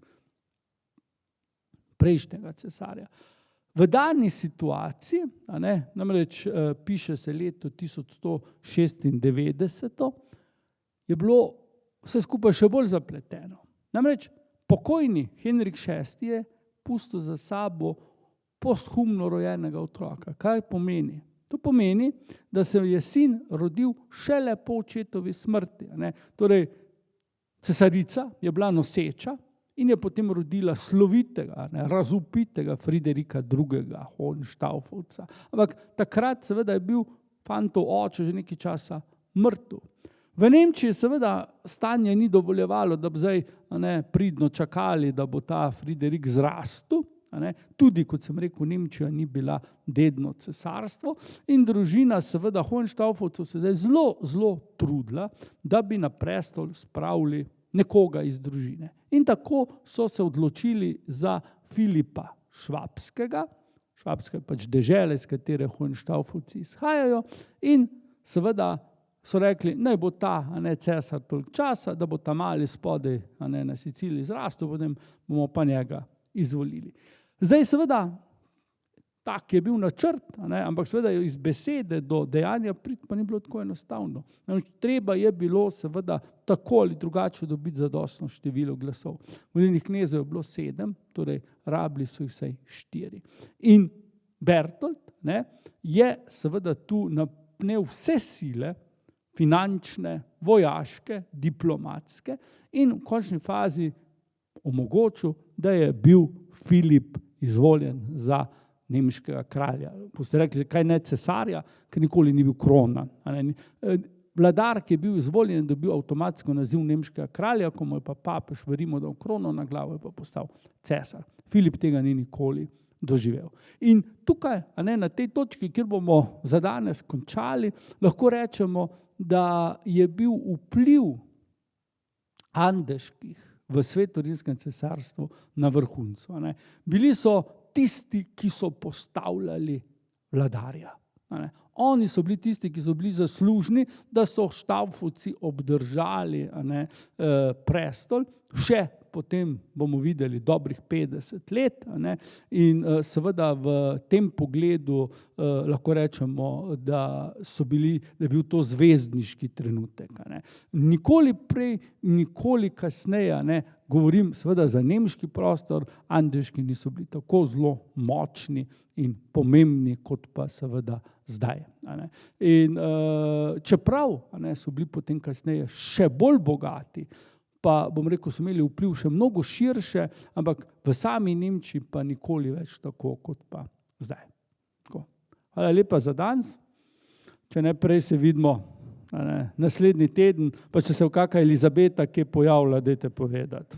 prejšnjega cesarja. V dani situaciji, namreč piše se leto 1196, je bilo vse skupaj še bolj zapleteno. Namreč pokojni Henrik VI je pustil za sabo posthumno rojenega otroka. Kaj pomeni? To pomeni, da se je sin rodil šele po očetovi smrti. Torej, cesarica je bila noseča in je potem rodila slovitega, razvpitega Friderika II. Hohenstaufovca. Ampak takrat seveda je bil fantov oče že nekaj časa mrtev. V Nemčiji seveda stanje ni dovoljevalo, da bi zdaj pridno čakali, da bo ta Friderik zrastel. Tudi, kot sem rekel, Nemčija ni bila dedno cesarstvo in družina seveda Hohenstaufovcev se zdaj zelo, zelo trudila, da bi na prestol spravili nekoga iz družine. In tako so se odločili za Filipa Švabskega, Švabska je pač dežela, iz katere Hohenstaufovci izhajajo, in seveda so rekli, naj bo ta cesar toliko časa, da bo ta mali spodaj na Siciliji zrastel, potem bomo pa njega izvolili. Zdaj seveda, tak je bil načrt, ampak seveda iz besede do dejanja priti pa ni bilo tako enostavno. Treba je bilo seveda tako ali drugače dobiti zadostno število glasov. Volilnih knezov je bilo 7, torej rabili so jih vsaj 4. In Bertold je seveda tu napnel vse sile, finančne, vojaške, diplomatske in v končni fazi omogočil, da je bil Filip izvoljen za nemškega kralja. Boste rekli, kaj ne cesarja, ker nikoli ni bil kronan. Vladar, ki je bil izvoljen, dobil avtomatsko naziv nemškega kralja, ko mu je pa papež v Rimu dal krono na glavo, je pa postal cesar. Filip tega ni nikoli doživel. In tukaj, na tej točki, kjer bomo za danes končali, lahko rečemo, da je bil vpliv andeških v Sveto rimskem cesarstvu na vrhuncu. Bili so tisti, ki so postavljali vladarja. Oni so bili tisti, ki so bili zaslužni, da so Štauffovci obdržali prestol, še potem bomo videli dobrih 50 let in seveda v tem pogledu lahko rečemo, da je bil to zvezdniški trenutek. Nikoli prej, nikoli kasneje, govorim seveda za nemški prostor, andeški niso bili tako zelo močni in pomembni, kot pa seveda zdaj. In čeprav so bili potem kasneje še bolj bogati, pa bom rekel, so imeli vpliv še mnogo širše, ampak v sami Nemčiji pa nikoli več tako, kot pa zdaj. Hvala lepa za danes. Če ne prej se vidimo naslednji teden, pa če se v kakšna Elizabeta kje pojavlja, dajte povedati.